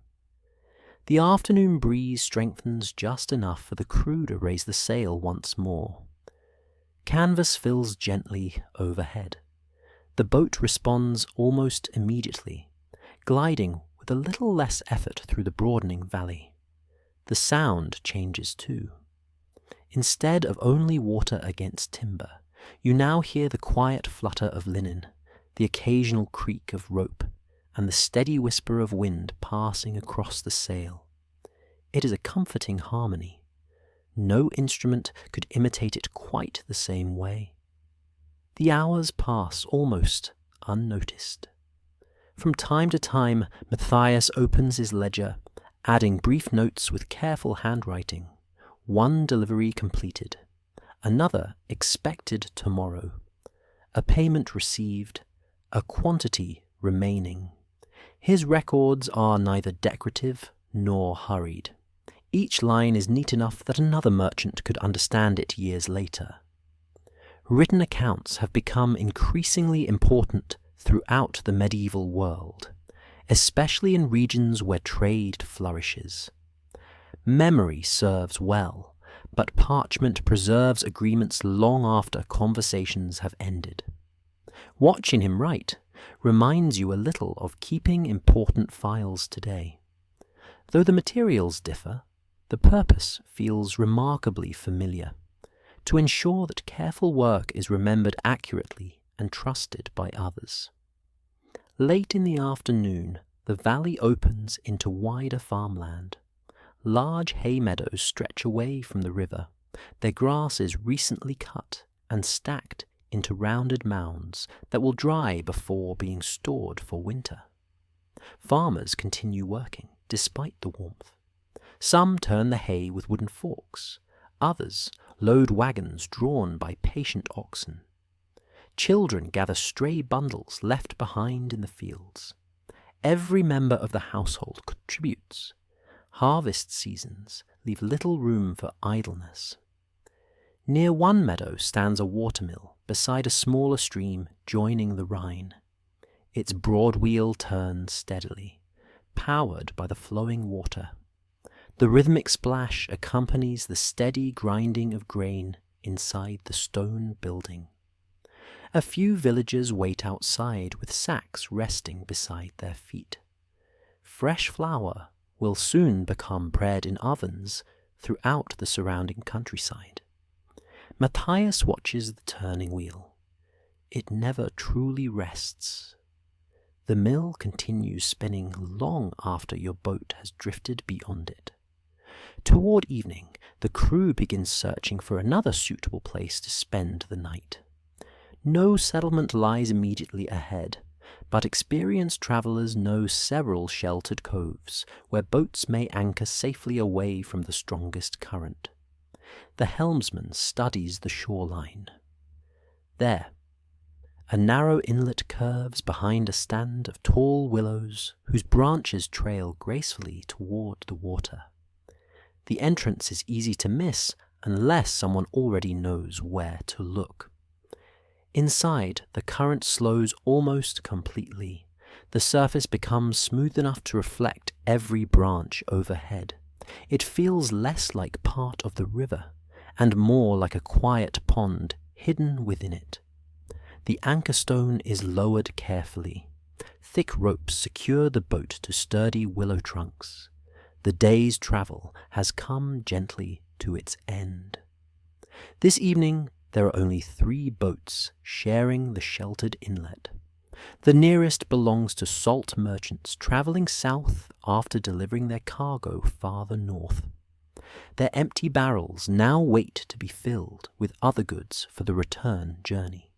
The afternoon breeze strengthens just enough for the crew to raise the sail once more. Canvas fills gently overhead. The boat responds almost immediately, gliding with a little less effort through the broadening valley. The sound changes too. Instead of only water against timber, you now hear the quiet flutter of linen, the occasional creak of rope, and the steady whisper of wind passing across the sail. It is a comforting harmony. No instrument could imitate it quite the same way. The hours pass almost unnoticed. From time to time, Matthias opens his ledger, adding brief notes with careful handwriting. One delivery completed, another expected tomorrow, a payment received, a quantity remaining. His records are neither decorative nor hurried. Each line is neat enough that another merchant could understand it years later. Written accounts have become increasingly important throughout the medieval world, especially in regions where trade flourishes. Memory serves well, but parchment preserves agreements long after conversations have ended. Watching him write reminds you a little of keeping important files today. Though the materials differ, the purpose feels remarkably familiar: to ensure that careful work is remembered accurately and trusted by others. Late in the afternoon, the valley opens into wider farmland. Large hay meadows stretch away from the river, their grasses recently cut and stacked into rounded mounds that will dry before being stored for winter. Farmers continue working despite the warmth. Some turn the hay with wooden forks, others load wagons drawn by patient oxen. Children gather stray bundles left behind in the fields. Every member of the household contributes. Harvest seasons leave little room for idleness. Near one meadow stands a watermill beside a smaller stream joining the Rhine. Its broad wheel turns steadily, powered by the flowing water. The rhythmic splash accompanies the steady grinding of grain inside the stone building. A few villagers wait outside with sacks resting beside their feet. Fresh flour will soon become bread in ovens throughout the surrounding countryside. Matthias watches the turning wheel. It never truly rests. The mill continues spinning long after your boat has drifted beyond it. Toward evening, the crew begins searching for another suitable place to spend the night. No settlement lies immediately ahead, but experienced travellers know several sheltered coves where boats may anchor safely away from the strongest current. The helmsman studies the shoreline. There, a narrow inlet curves behind a stand of tall willows whose branches trail gracefully toward the water. The entrance is easy to miss unless someone already knows where to look. Inside, the current slows almost completely. The surface becomes smooth enough to reflect every branch overhead. It feels less like part of the river and more like a quiet pond hidden within it. The anchor stone is lowered carefully. Thick ropes secure the boat to sturdy willow trunks. The day's travel has come gently to its end. This evening, there are only 3 boats sharing the sheltered inlet. The nearest belongs to salt merchants travelling south after delivering their cargo farther north. Their empty barrels now wait to be filled with other goods for the return journey.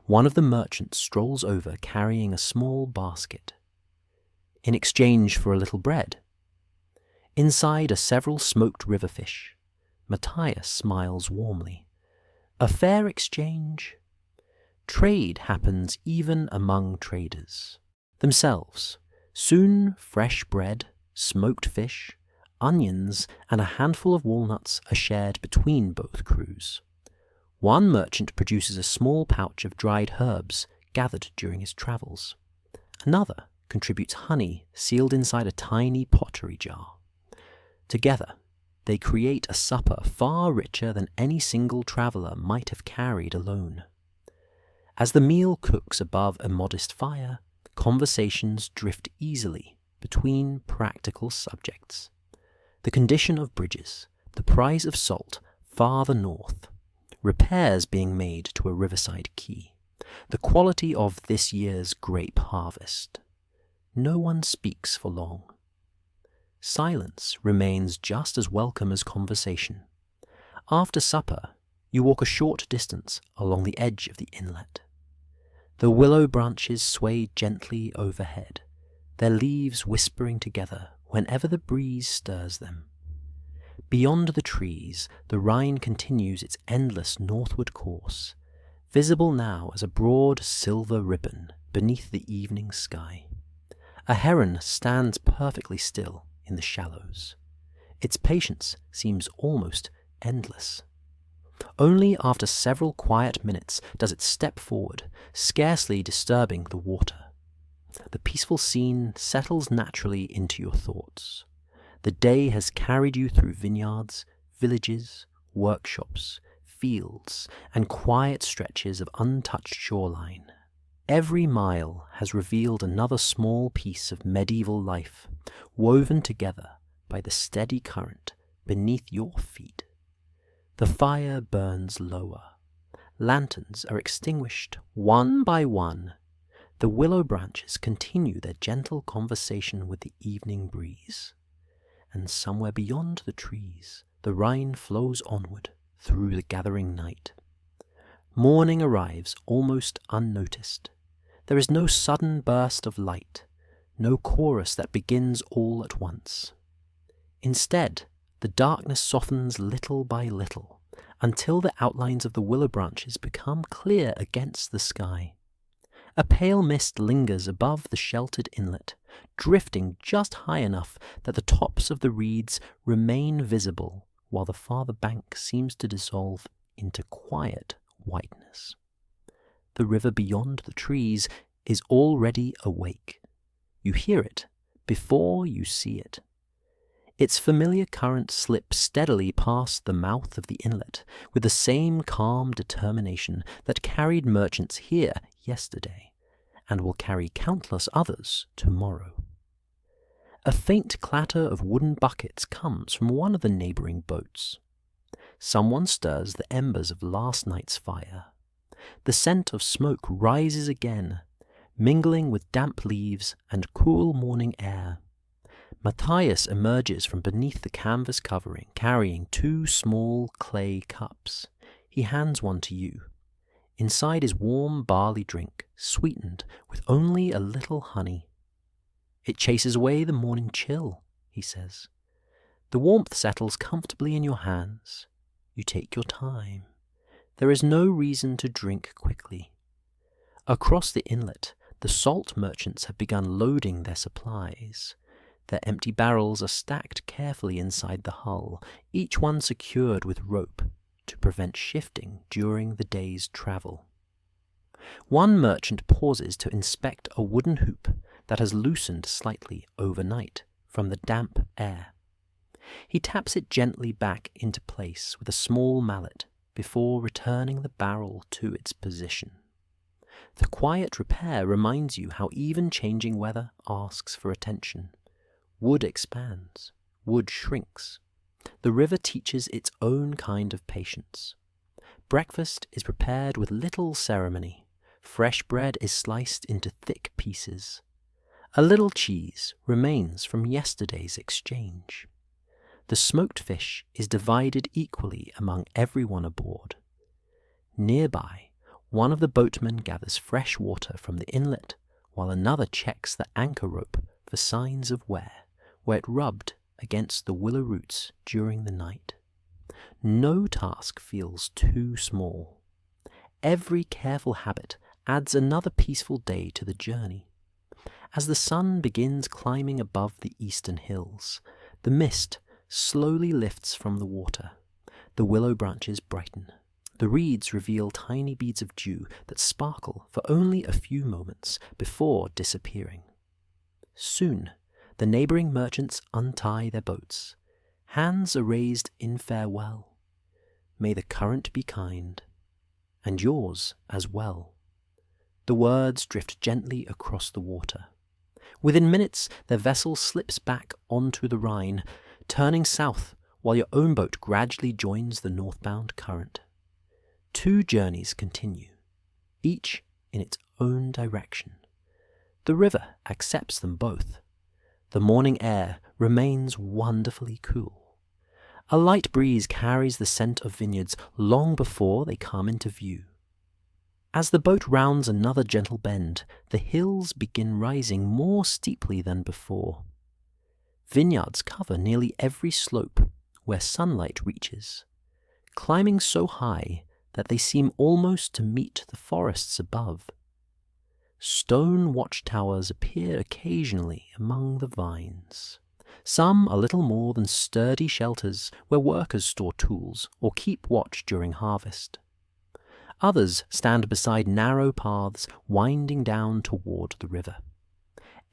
One of the merchants strolls over carrying a small basket. In exchange for a little bread. Inside are several smoked river fish. Matthias smiles warmly. A fair exchange? Trade happens even among traders themselves. Soon fresh bread, smoked fish, onions, and a handful of walnuts are shared between both crews. One merchant produces a small pouch of dried herbs gathered during his travels. Another contributes honey sealed inside a tiny pottery jar. Together, they create a supper far richer than any single traveller might have carried alone. As the meal cooks above a modest fire, conversations drift easily between practical subjects. The condition of bridges, the price of salt farther north, repairs being made to a riverside quay, the quality of this year's grape harvest. No one speaks for long. Silence remains just as welcome as conversation. After supper, you walk a short distance along the edge of the inlet. The willow branches sway gently overhead, their leaves whispering together whenever the breeze stirs them. Beyond the trees, the Rhine continues its endless northward course, visible now as a broad silver ribbon beneath the evening sky. A heron stands perfectly still in the shallows. Its patience seems almost endless. Only after several quiet minutes does it step forward, scarcely disturbing the water. The peaceful scene settles naturally into your thoughts. The day has carried you through vineyards, villages, workshops, fields, and quiet stretches of untouched shoreline. Every mile has revealed another small piece of medieval life, woven together by the steady current beneath your feet. The fire burns lower. Lanterns are extinguished one by one. The willow branches continue their gentle conversation with the evening breeze. And somewhere beyond the trees, the Rhine flows onward through the gathering night. Morning arrives almost unnoticed. There is no sudden burst of light, no chorus that begins all at once. Instead, the darkness softens little by little, until the outlines of the willow branches become clear against the sky. A pale mist lingers above the sheltered inlet, drifting just high enough that the tops of the reeds remain visible, while the farther bank seems to dissolve into quiet whiteness. The river beyond the trees is already awake. You hear it before you see it. Its familiar current slips steadily past the mouth of the inlet with the same calm determination that carried merchants here yesterday and will carry countless others tomorrow. A faint clatter of wooden buckets comes from one of the neighbouring boats. Someone stirs the embers of last night's fire. The scent of smoke rises again, mingling with damp leaves and cool morning air. Matthias emerges from beneath the canvas covering, carrying 2 small clay cups. He hands one to you. Inside is warm barley drink, sweetened with only a little honey. It chases away the morning chill, he says. The warmth settles comfortably in your hands. You take your time. There is no reason to drink quickly. Across the inlet, the salt merchants have begun loading their supplies. Their empty barrels are stacked carefully inside the hull, each one secured with rope to prevent shifting during the day's travel. One merchant pauses to inspect a wooden hoop that has loosened slightly overnight from the damp air. He taps it gently back into place with a small mallet before returning the barrel to its position. The quiet repair reminds you how even changing weather asks for attention. Wood expands, wood shrinks. The river teaches its own kind of patience. Breakfast is prepared with little ceremony. Fresh bread is sliced into thick pieces. A little cheese remains from yesterday's exchange. The smoked fish is divided equally among everyone aboard. Nearby, one of the boatmen gathers fresh water from the inlet, while another checks the anchor rope for signs of wear, where it rubbed against the willow roots during the night. No task feels too small. Every careful habit adds another peaceful day to the journey. As the sun begins climbing above the eastern hills, the mist slowly lifts from the water. The willow branches brighten. The reeds reveal tiny beads of dew that sparkle for only a few moments before disappearing. Soon, the neighbouring merchants untie their boats. Hands are raised in farewell. May the current be kind, and yours as well. The words drift gently across the water. Within minutes, their vessel slips back onto the Rhine, turning south while your own boat gradually joins the northbound current. 2 journeys continue, each in its own direction. The river accepts them both. The morning air remains wonderfully cool. A light breeze carries the scent of vineyards long before they come into view. As the boat rounds another gentle bend, the hills begin rising more steeply than before. Vineyards cover nearly every slope where sunlight reaches, climbing so high that they seem almost to meet the forests above. Stone watchtowers appear occasionally among the vines. Some are little more than sturdy shelters where workers store tools or keep watch during harvest. Others stand beside narrow paths winding down toward the river.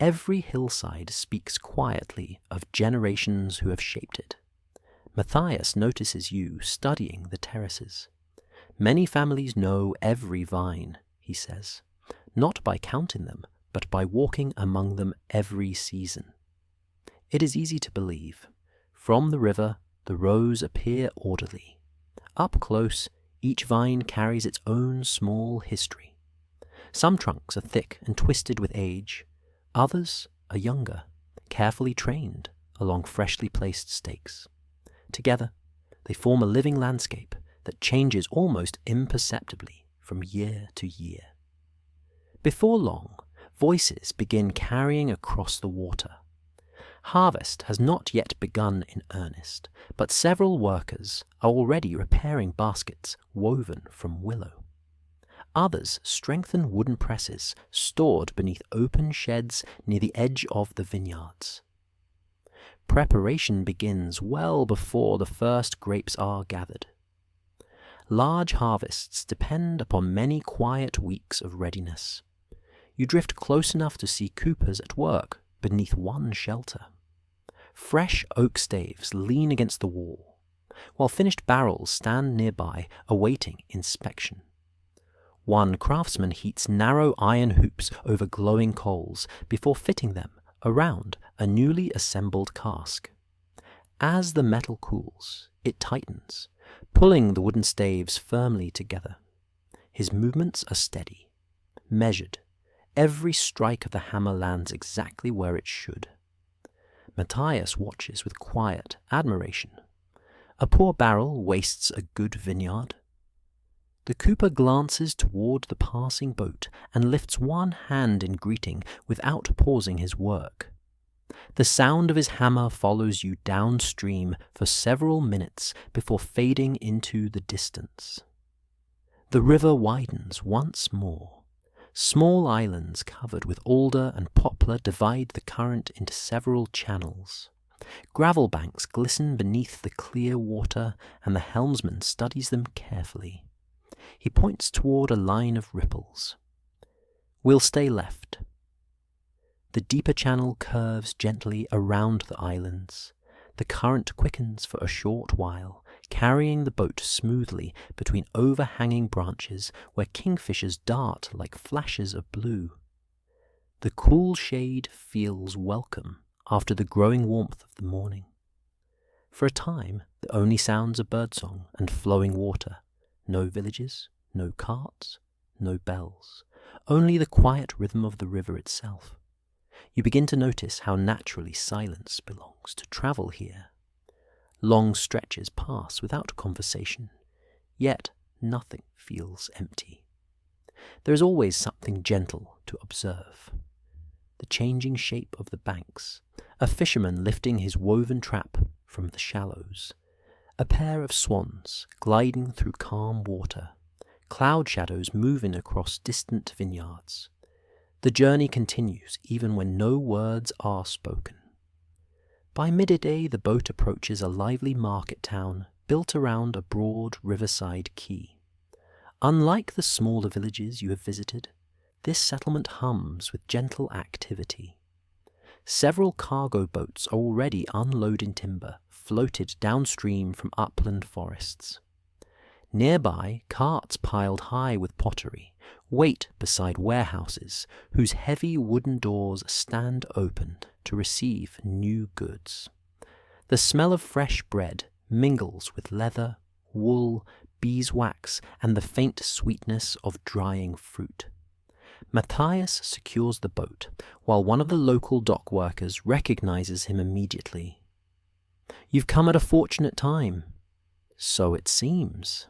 Every hillside speaks quietly of generations who have shaped it. Matthias notices you studying the terraces. Many families know every vine, he says, not by counting them, but by walking among them every season. It is easy to believe. From the river, the rows appear orderly. Up close, each vine carries its own small history. Some trunks are thick and twisted with age. Others are younger, carefully trained along freshly placed stakes. Together, they form a living landscape that changes almost imperceptibly from year to year. Before long, voices begin carrying across the water. Harvest has not yet begun in earnest, but several workers are already repairing baskets woven from willow. Others strengthen wooden presses stored beneath open sheds near the edge of the vineyards. Preparation begins well before the first grapes are gathered. Large harvests depend upon many quiet weeks of readiness. You drift close enough to see coopers at work beneath one shelter. Fresh oak staves lean against the wall, while finished barrels stand nearby awaiting inspection. One craftsman heats narrow iron hoops over glowing coals before fitting them around a newly assembled cask. As the metal cools, it tightens, pulling the wooden staves firmly together. His movements are steady, measured. Every strike of the hammer lands exactly where it should. Matthias watches with quiet admiration. A poor barrel wastes a good vineyard. The cooper glances toward the passing boat and lifts one hand in greeting without pausing his work. The sound of his hammer follows you downstream for several minutes before fading into the distance. The river widens once more. Small islands covered with alder and poplar divide the current into several channels. Gravel banks glisten beneath the clear water, and the helmsman studies them carefully. He points toward a line of ripples. We'll stay left. The deeper channel curves gently around the islands. The current quickens for a short while, carrying the boat smoothly between overhanging branches where kingfishers dart like flashes of blue. The cool shade feels welcome after the growing warmth of the morning. For a time, the only sounds are birdsong and flowing water. No villages, no carts, no bells, only the quiet rhythm of the river itself. You begin to notice how naturally silence belongs to travel here. Long stretches pass without conversation, yet nothing feels empty. There is always something gentle to observe. The changing shape of the banks, a fisherman lifting his woven trap from the shallows, a pair of swans gliding through calm water, cloud shadows moving across distant vineyards. The journey continues even when no words are spoken. By midday, the boat approaches a lively market town built around a broad riverside quay. Unlike the smaller villages you have visited, this settlement hums with gentle activity. Several cargo boats are already unloading timber, floated downstream from upland forests. Nearby, carts piled high with pottery wait beside warehouses whose heavy wooden doors stand open to receive new goods. The smell of fresh bread mingles with leather, wool, beeswax, and the faint sweetness of drying fruit. Matthias secures the boat, while one of the local dock workers recognizes him immediately. "You've come at a fortunate time." "So it seems."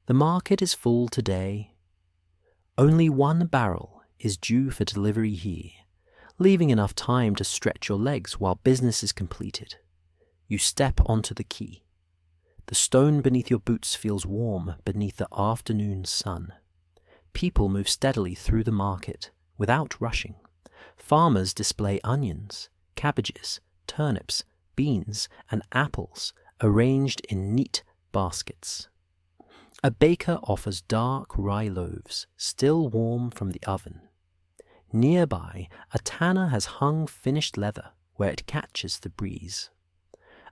"The market is full today. Only one barrel is due for delivery here, leaving enough time to stretch your legs while business is completed." You step onto the quay. The stone beneath your boots feels warm beneath the afternoon sun. People move steadily through the market, without rushing. Farmers display onions, cabbages, turnips, beans, and apples arranged in neat baskets. A baker offers dark rye loaves, still warm from the oven. Nearby, a tanner has hung finished leather where it catches the breeze.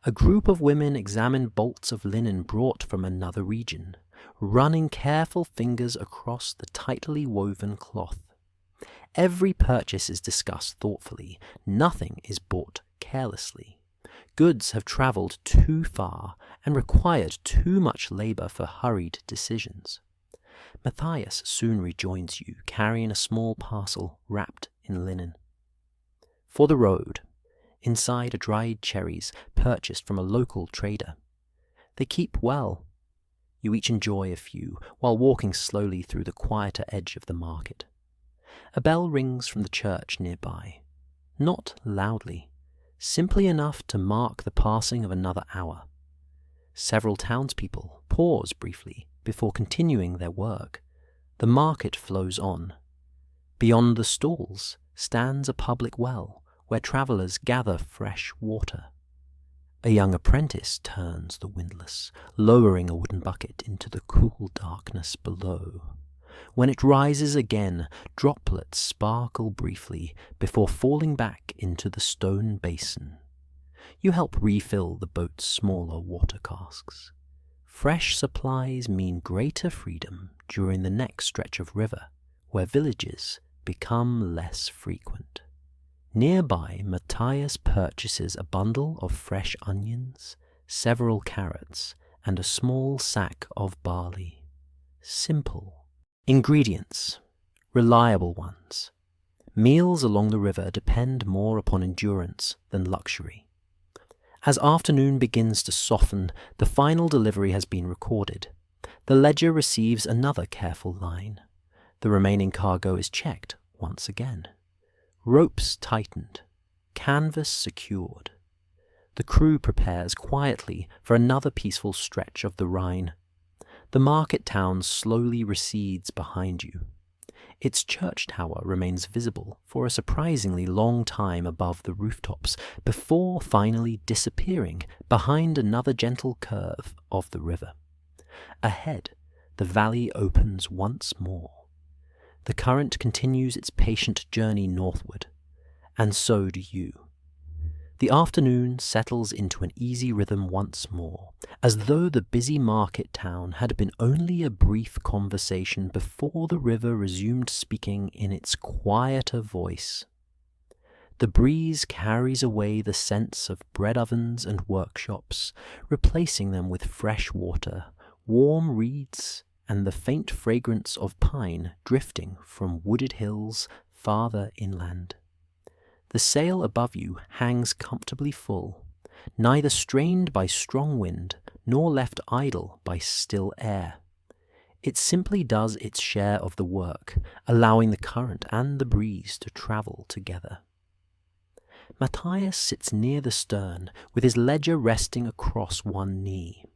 A group of women examine bolts of linen brought from another region, running careful fingers across the tightly woven cloth. Every purchase is discussed thoughtfully. Nothing is bought carelessly. Goods have travelled too far and required too much labour for hurried decisions. Matthias soon rejoins you, carrying a small parcel wrapped in linen. For the road, inside are dried cherries purchased from a local trader. They keep well. You each enjoy a few while walking slowly through the quieter edge of the market. A bell rings from the church nearby, not loudly, simply enough to mark the passing of another hour. Several townspeople pause briefly before continuing their work. The market flows on. Beyond the stalls stands a public well where travellers gather fresh water. A young apprentice turns the windlass, lowering a wooden bucket into the cool darkness below. When it rises again, droplets sparkle briefly before falling back into the stone basin. You help refill the boat's smaller water casks. Fresh supplies mean greater freedom during the next stretch of river, where villages become less frequent. Nearby, Matthias purchases a bundle of fresh onions, several carrots, and a small sack of barley. Simple. Ingredients, reliable ones. Meals along the river depend more upon endurance than luxury. As afternoon begins to soften, the final delivery has been recorded. The ledger receives another careful line. The remaining cargo is checked once again. Ropes tightened, canvas secured. The crew prepares quietly for another peaceful stretch of the Rhine. The market town slowly recedes behind you. Its church tower remains visible for a surprisingly long time above the rooftops, before finally disappearing behind another gentle curve of the river. Ahead, the valley opens once more. The current continues its patient journey northward, and so do you. The afternoon settles into an easy rhythm once more, as though the busy market town had been only a brief conversation before the river resumed speaking in its quieter voice. The breeze carries away the scents of bread ovens and workshops, replacing them with fresh water, warm reeds, and the faint fragrance of pine drifting from wooded hills farther inland. The sail above you hangs comfortably full, neither strained by strong wind nor left idle by still air. It simply does its share of the work, allowing the current and the breeze to travel together. Matthias sits near the stern, with his ledger resting across one knee.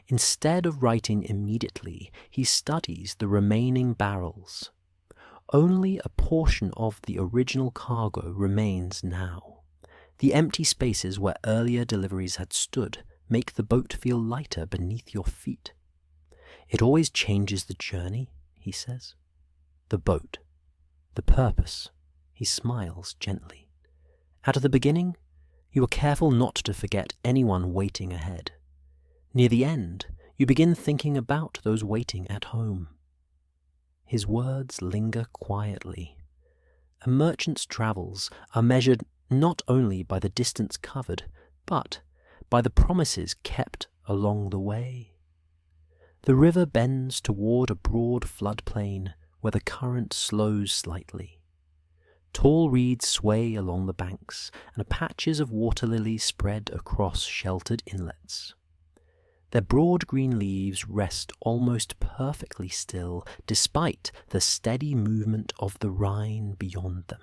Instead of writing immediately, he studies the remaining barrels. Only a portion of the original cargo remains now. The empty spaces where earlier deliveries had stood make the boat feel lighter beneath your feet. It always changes the journey, he says. The boat, the purpose. He smiles gently. At the beginning, you are careful not to forget anyone waiting ahead. Near the end, you begin thinking about those waiting at home. His words linger quietly. A merchant's travels are measured not only by the distance covered, but by the promises kept along the way. The river bends toward a broad floodplain where the current slows slightly. Tall reeds sway along the banks, and patches of water lilies spread across sheltered inlets. Their broad green leaves rest almost perfectly still, despite the steady movement of the Rhine beyond them.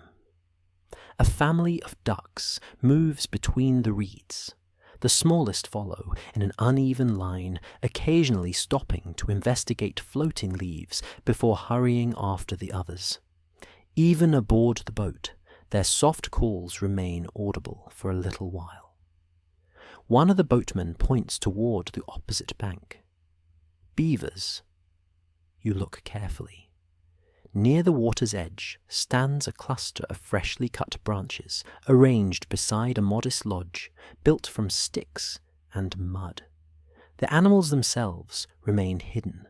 A family of ducks moves between the reeds. The smallest follow in an uneven line, occasionally stopping to investigate floating leaves before hurrying after the others. Even aboard the boat, their soft calls remain audible for a little while. One of the boatmen points toward the opposite bank. Beavers. You look carefully. Near the water's edge stands a cluster of freshly cut branches arranged beside a modest lodge built from sticks and mud. The animals themselves remain hidden,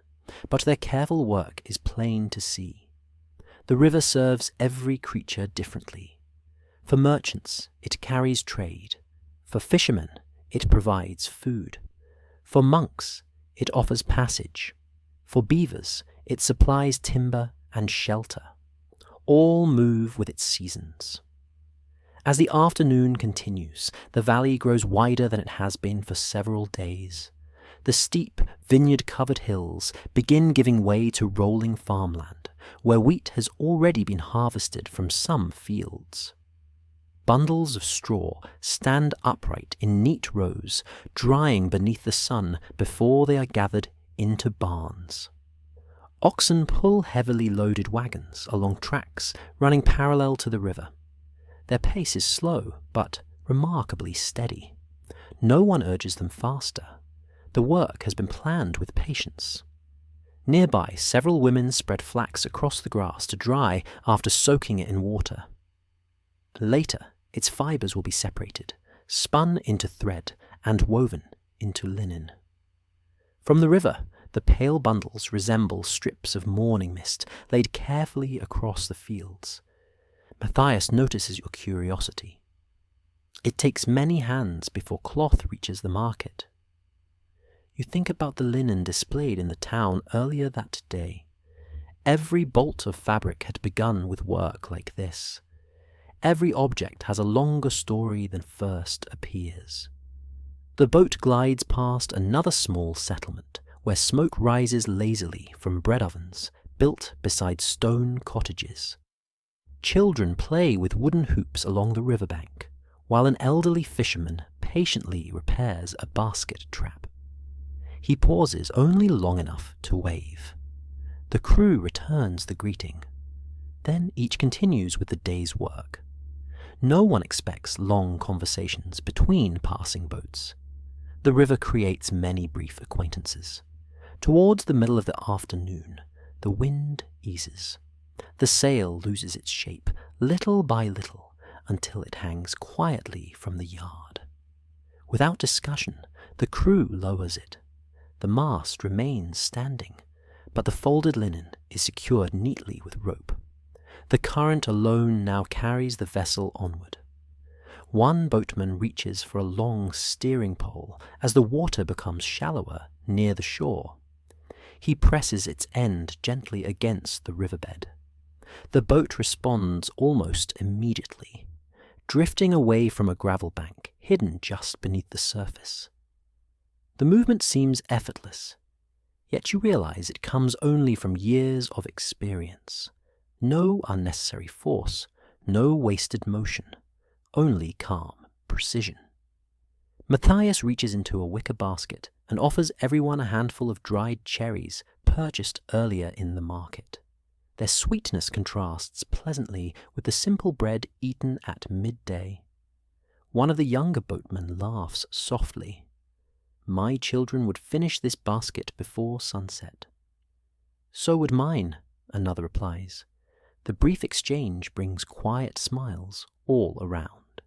but their careful work is plain to see. The river serves every creature differently. For merchants, it carries trade. For fishermen, it provides food. For monks, it offers passage. For beavers, it supplies timber and shelter. All move with its seasons. As the afternoon continues, the valley grows wider than it has been for several days. The steep, vineyard-covered hills begin giving way to rolling farmland, where wheat has already been harvested from some fields. Bundles of straw stand upright in neat rows, drying beneath the sun before they are gathered into barns. Oxen pull heavily loaded wagons along tracks running parallel to the river. Their pace is slow, but remarkably steady. No one urges them faster. The work has been planned with patience. Nearby, several women spread flax across the grass to dry after soaking it in water. Later, its fibers will be separated, spun into thread, and woven into linen. From the river, the pale bundles resemble strips of morning mist laid carefully across the fields. Matthias notices your curiosity. It takes many hands before cloth reaches the market. You think about the linen displayed in the town earlier that day. Every bolt of fabric had begun with work like this. Every object has a longer story than first appears. The boat glides past another small settlement, where smoke rises lazily from bread ovens built beside stone cottages. Children play with wooden hoops along the riverbank, while an elderly fisherman patiently repairs a basket trap. He pauses only long enough to wave. The crew returns the greeting. Then each continues with the day's work. No one expects long conversations between passing boats. The river creates many brief acquaintances. Towards the middle of the afternoon, the wind eases. The sail loses its shape, little by little, until it hangs quietly from the yard. Without discussion, the crew lowers it. The mast remains standing, but the folded linen is secured neatly with rope. The current alone now carries the vessel onward. One boatman reaches for a long steering pole as the water becomes shallower near the shore. He presses its end gently against the riverbed. The boat responds almost immediately, drifting away from a gravel bank hidden just beneath the surface. The movement seems effortless, yet you realize it comes only from years of experience. No unnecessary force, no wasted motion, only calm precision. Matthias reaches into a wicker basket and offers everyone a handful of dried cherries purchased earlier in the market. Their sweetness contrasts pleasantly with the simple bread eaten at midday. One of the younger boatmen laughs softly. My children would finish this basket before sunset. So would mine, another replies. The brief exchange brings quiet smiles all around.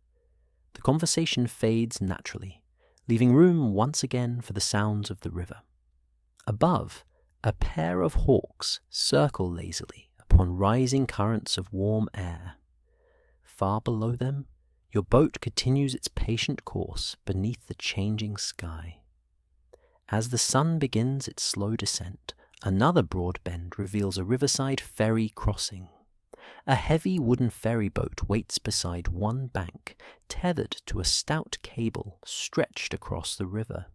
The conversation fades naturally, leaving room once again for the sounds of the river. Above, a pair of hawks circle lazily upon rising currents of warm air. Far below them, your boat continues its patient course beneath the changing sky. As the sun begins its slow descent, another broad bend reveals a riverside ferry crossing. A heavy wooden ferry boat waits beside one bank, tethered to a stout cable stretched across the river.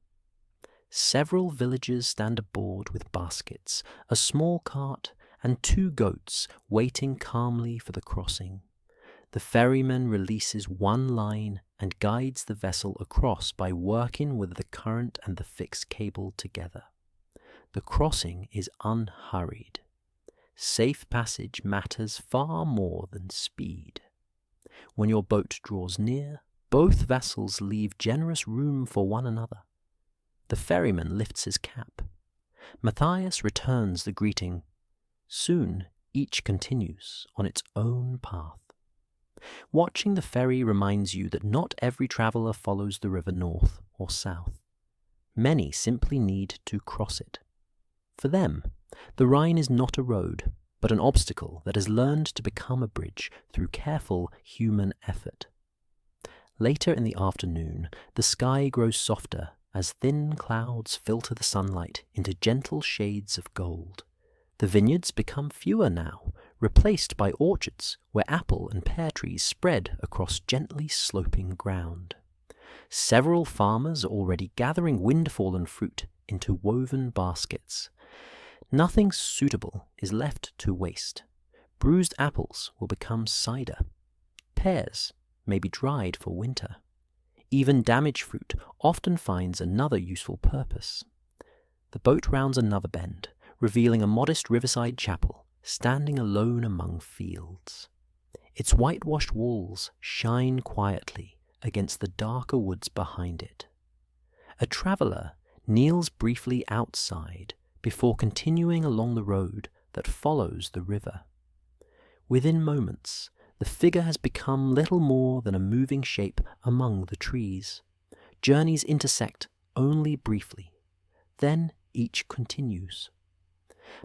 Several villagers stand aboard with baskets, a small cart, and 2 goats waiting calmly for the crossing. The ferryman releases one line and guides the vessel across by working with the current and the fixed cable together. The crossing is unhurried. Safe passage matters far more than speed. When your boat draws near, both vessels leave generous room for one another. The ferryman lifts his cap. Matthias returns the greeting. Soon each continues on its own path. Watching the ferry reminds you that not every traveller follows the river north or south. Many simply need to cross it. For them, the Rhine is not a road, but an obstacle that has learned to become a bridge through careful human effort. Later in the afternoon, the sky grows softer as thin clouds filter the sunlight into gentle shades of gold. The vineyards become fewer now, replaced by orchards where apple and pear trees spread across gently sloping ground. Several farmers are already gathering wind-fallen fruit into woven baskets. Nothing suitable is left to waste. Bruised apples will become cider. Pears may be dried for winter. Even damaged fruit often finds another useful purpose. The boat rounds another bend, revealing a modest riverside chapel standing alone among fields. Its whitewashed walls shine quietly against the darker woods behind it. A traveller kneels briefly outside before continuing along the road that follows the river. Within moments, the figure has become little more than a moving shape among the trees. Journeys intersect only briefly, then each continues.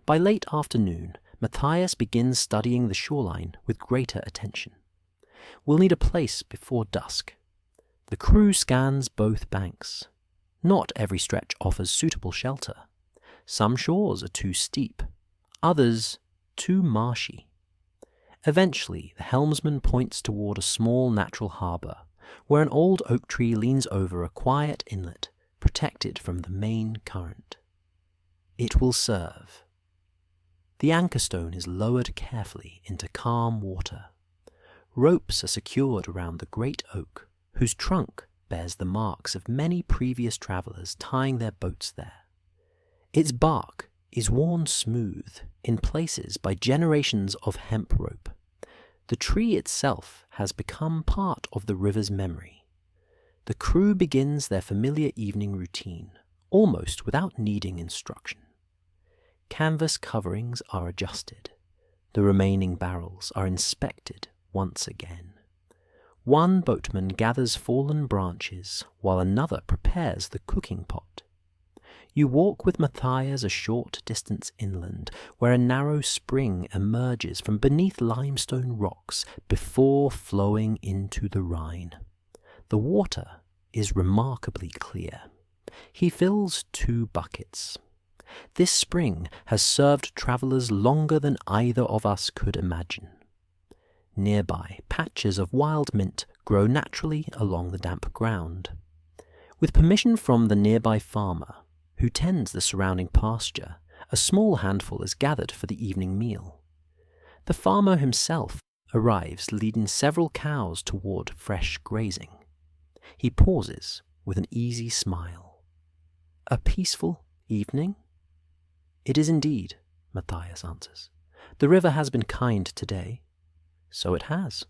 By late afternoon, Matthias begins studying the shoreline with greater attention. We'll need a place before dusk. The crew scans both banks. Not every stretch offers suitable shelter. Some shores are too steep, others too marshy. Eventually, the helmsman points toward a small natural harbour, where an old oak tree leans over a quiet inlet, protected from the main current. It will serve. The anchor stone is lowered carefully into calm water. Ropes are secured around the great oak, whose trunk bears the marks of many previous travellers tying their boats there. Its bark is worn smooth in places by generations of hemp rope. The tree itself has become part of the river's memory. The crew begins their familiar evening routine, almost without needing instruction. Canvas coverings are adjusted. The remaining barrels are inspected once again. One boatman gathers fallen branches while another prepares the cooking pot. You walk with Matthias a short distance inland, where a narrow spring emerges from beneath limestone rocks before flowing into the Rhine. The water is remarkably clear. He fills 2 buckets. This spring has served travellers longer than either of us could imagine. Nearby, patches of wild mint grow naturally along the damp ground. With permission from the nearby farmer, who tends the surrounding pasture, a small handful is gathered for the evening meal. The farmer himself arrives leading several cows toward fresh grazing. He pauses with an easy smile. A peaceful evening? It is indeed, Matthias answers. The river has been kind today. So it has.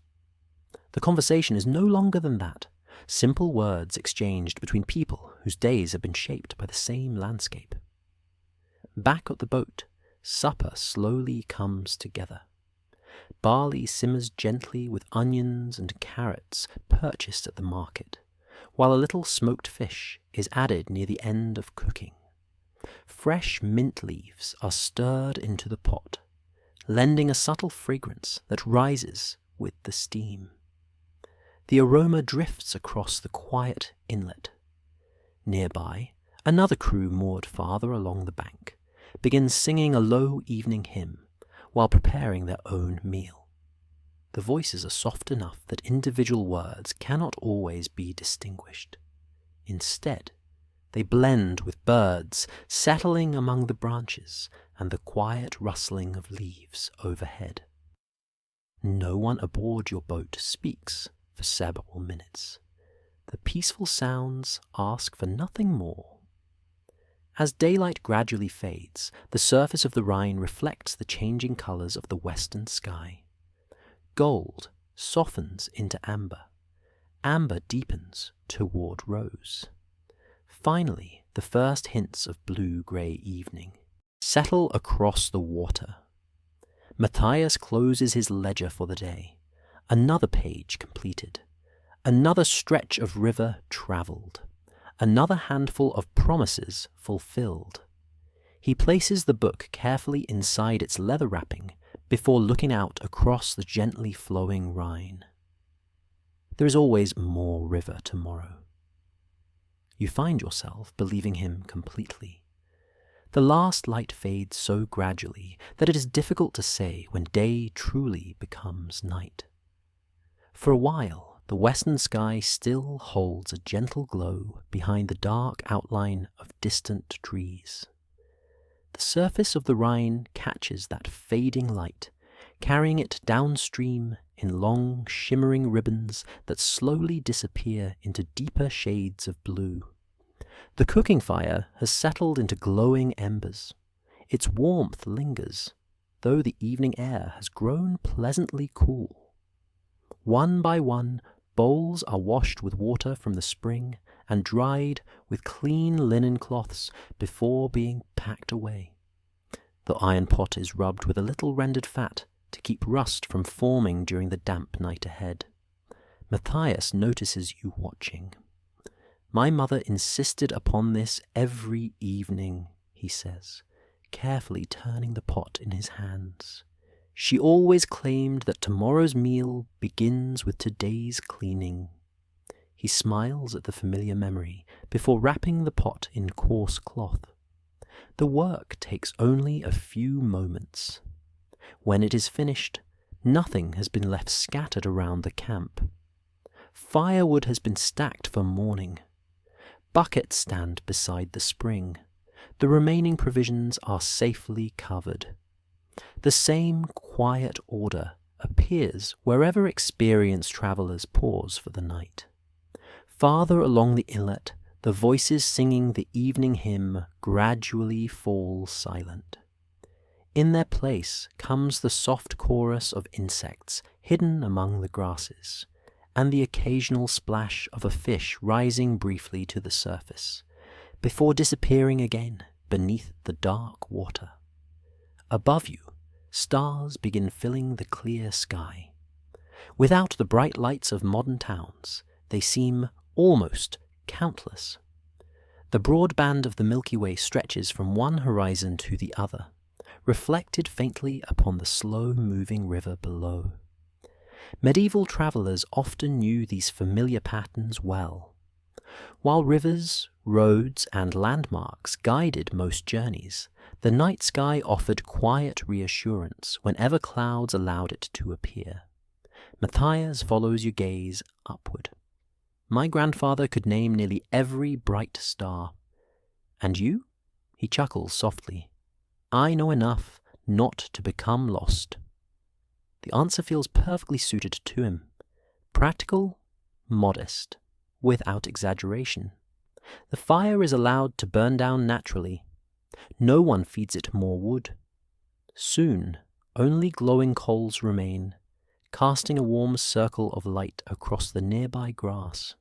The conversation is no longer than that. Simple words exchanged between people whose days have been shaped by the same landscape. Back at the boat, supper slowly comes together. Barley simmers gently with onions and carrots purchased at the market, while a little smoked fish is added near the end of cooking. Fresh mint leaves are stirred into the pot, lending a subtle fragrance that rises with the steam. The aroma drifts across the quiet inlet. Nearby, another crew moored farther along the bank begins singing a low evening hymn while preparing their own meal. The voices are soft enough that individual words cannot always be distinguished. Instead, they blend with birds settling among the branches and the quiet rustling of leaves overhead. No one aboard your boat speaks for several minutes. The peaceful sounds ask for nothing more. As daylight gradually fades, the surface of the Rhine reflects the changing colours of the western sky. Gold softens into amber. Amber deepens toward rose. Finally, the first hints of blue-grey evening settle across the water. Matthias closes his ledger for the day. Another page completed. Another stretch of river travelled. another handful of promises fulfilled. He places the book carefully inside its leather wrapping before looking out across the gently flowing Rhine. There is always more river tomorrow. You find yourself believing him completely. The last light fades so gradually that it is difficult to say when day truly becomes night. For a while, the western sky still holds a gentle glow behind the dark outline of distant trees. The surface of the Rhine catches that fading light, carrying it downstream in long, shimmering ribbons that slowly disappear into deeper shades of blue. The cooking fire has settled into glowing embers. Its warmth lingers, though the evening air has grown pleasantly cool. One by one, bowls are washed with water from the spring and dried with clean linen cloths before being packed away. The iron pot is rubbed with a little rendered fat to keep rust from forming during the damp night ahead. Matthias notices you watching. "My mother insisted upon this every evening," he says, carefully turning the pot in his hands. "She always claimed that tomorrow's meal begins with today's cleaning." He smiles at the familiar memory before wrapping the pot in coarse cloth. The work takes only a few moments. When it is finished, nothing has been left scattered around the camp. Firewood has been stacked for morning. Buckets stand beside the spring. The remaining provisions are safely covered. The same quiet order appears wherever experienced travellers pause for the night. Farther along the inlet, the voices singing the evening hymn gradually fall silent. In their place comes the soft chorus of insects hidden among the grasses, and the occasional splash of a fish rising briefly to the surface, before disappearing again beneath the dark water. Above you, stars begin filling the clear sky. Without the bright lights of modern towns, they seem almost countless. The broad band of the Milky Way stretches from one horizon to the other, reflected faintly upon the slow-moving river below. Medieval travellers often knew these familiar patterns well. While rivers, roads, and landmarks guided most journeys, the night sky offered quiet reassurance whenever clouds allowed it to appear. Matthias follows your gaze upward. "My grandfather could name nearly every bright star. And you?" He chuckles softly. "I know enough not to become lost." The answer feels perfectly suited to him. Practical, modest, without exaggeration. The fire is allowed to burn down naturally. No one feeds it more wood. Soon, only glowing coals remain, casting a warm circle of light across the nearby grass.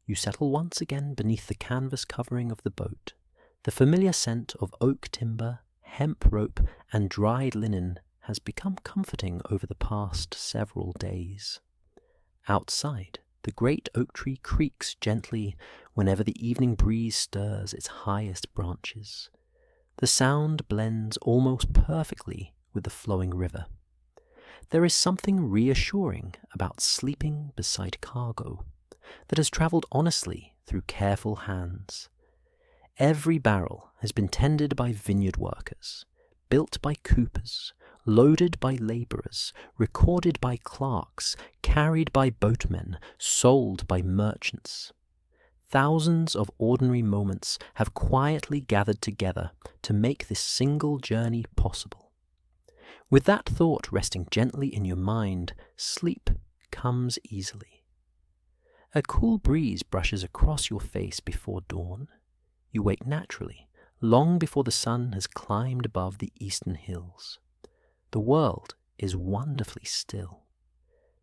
You settle once again beneath the canvas covering of the boat. The familiar scent of oak timber, hemp rope, and dried linen has become comforting over the past several days. Outside, the great oak tree creaks gently whenever the evening breeze stirs its highest branches. The sound blends almost perfectly with the flowing river. There is something reassuring about sleeping beside cargo that has travelled honestly through careful hands. Every barrel has been tended by vineyard workers, built by coopers, loaded by labourers, recorded by clerks, carried by boatmen, sold by merchants. Thousands of ordinary moments have quietly gathered together to make this single journey possible. With that thought resting gently in your mind, sleep comes easily. A cool breeze brushes across your face before dawn. You wake naturally, long before the sun has climbed above the eastern hills. The world is wonderfully still.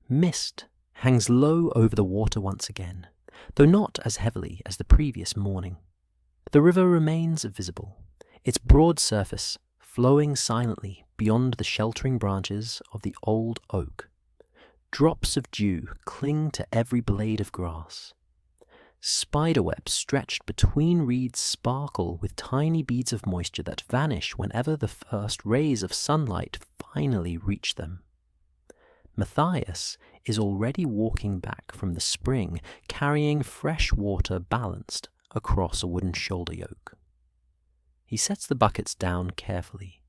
Mist hangs low over the water once again, though not as heavily as the previous morning. The river remains visible, its broad surface flowing silently beyond the sheltering branches of the old oak. Drops of dew cling to every blade of grass. Spiderwebs stretched between reeds sparkle with tiny beads of moisture that vanish whenever the first rays of sunlight finally reach them. Matthias is already walking back from the spring, carrying fresh water balanced across a wooden shoulder yoke. He sets the buckets down carefully.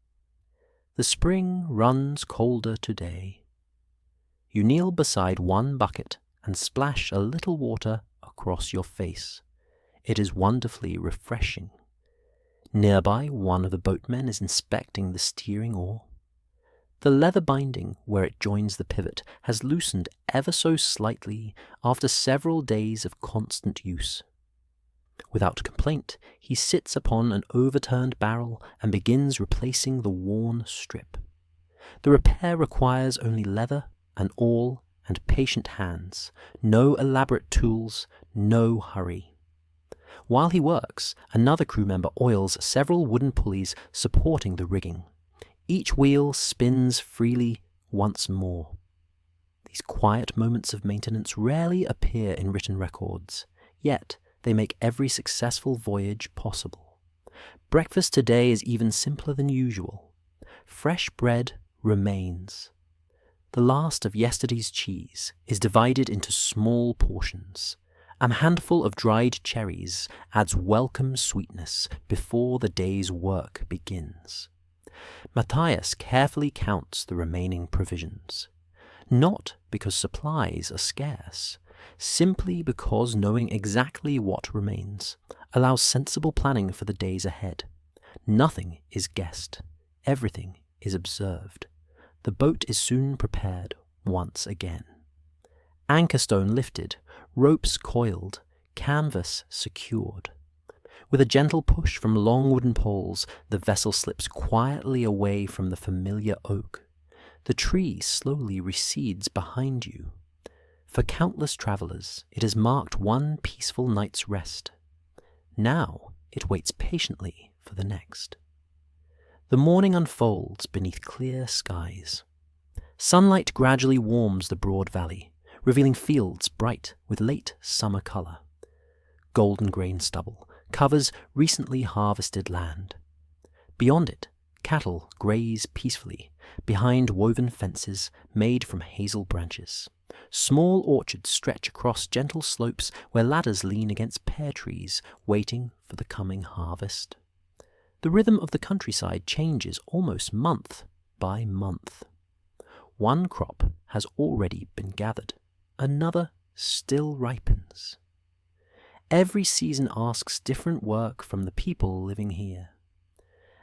The spring runs colder today. You kneel beside one bucket and splash a little water across your face. It is wonderfully refreshing. Nearby, one of the boatmen is inspecting the steering oar. The leather binding where it joins the pivot has loosened ever so slightly after several days of constant use. Without complaint, he sits upon an overturned barrel and begins replacing the worn strip. The repair requires only leather, an awl, and patient hands. No elaborate tools, no hurry. While he works, another crew member oils several wooden pulleys supporting the rigging. Each wheel spins freely once more. These quiet moments of maintenance rarely appear in written records, yet they make every successful voyage possible. Breakfast today is even simpler than usual. Fresh bread remains. The last of yesterday's cheese is divided into small portions. A handful of dried cherries adds welcome sweetness before the day's work begins. Matthias carefully counts the remaining provisions, not because supplies are scarce, simply because knowing exactly what remains allows sensible planning for the days ahead. Nothing is guessed, everything is observed. The boat is soon prepared once again. Anchor stone lifted, ropes coiled, canvas secured. With a gentle push from long wooden poles, the vessel slips quietly away from the familiar oak. The tree slowly recedes behind you. For countless travellers, it has marked one peaceful night's rest. Now it waits patiently for the next. The morning unfolds beneath clear skies. Sunlight gradually warms the broad valley, revealing fields bright with late summer colour. Golden grain stubble covers recently harvested land. Beyond it, cattle graze peacefully behind woven fences made from hazel branches. Small orchards stretch across gentle slopes where ladders lean against pear trees, waiting for the coming harvest. The rhythm of the countryside changes almost month by month. One crop has already been gathered, another still ripens. Every season asks different work from the people living here.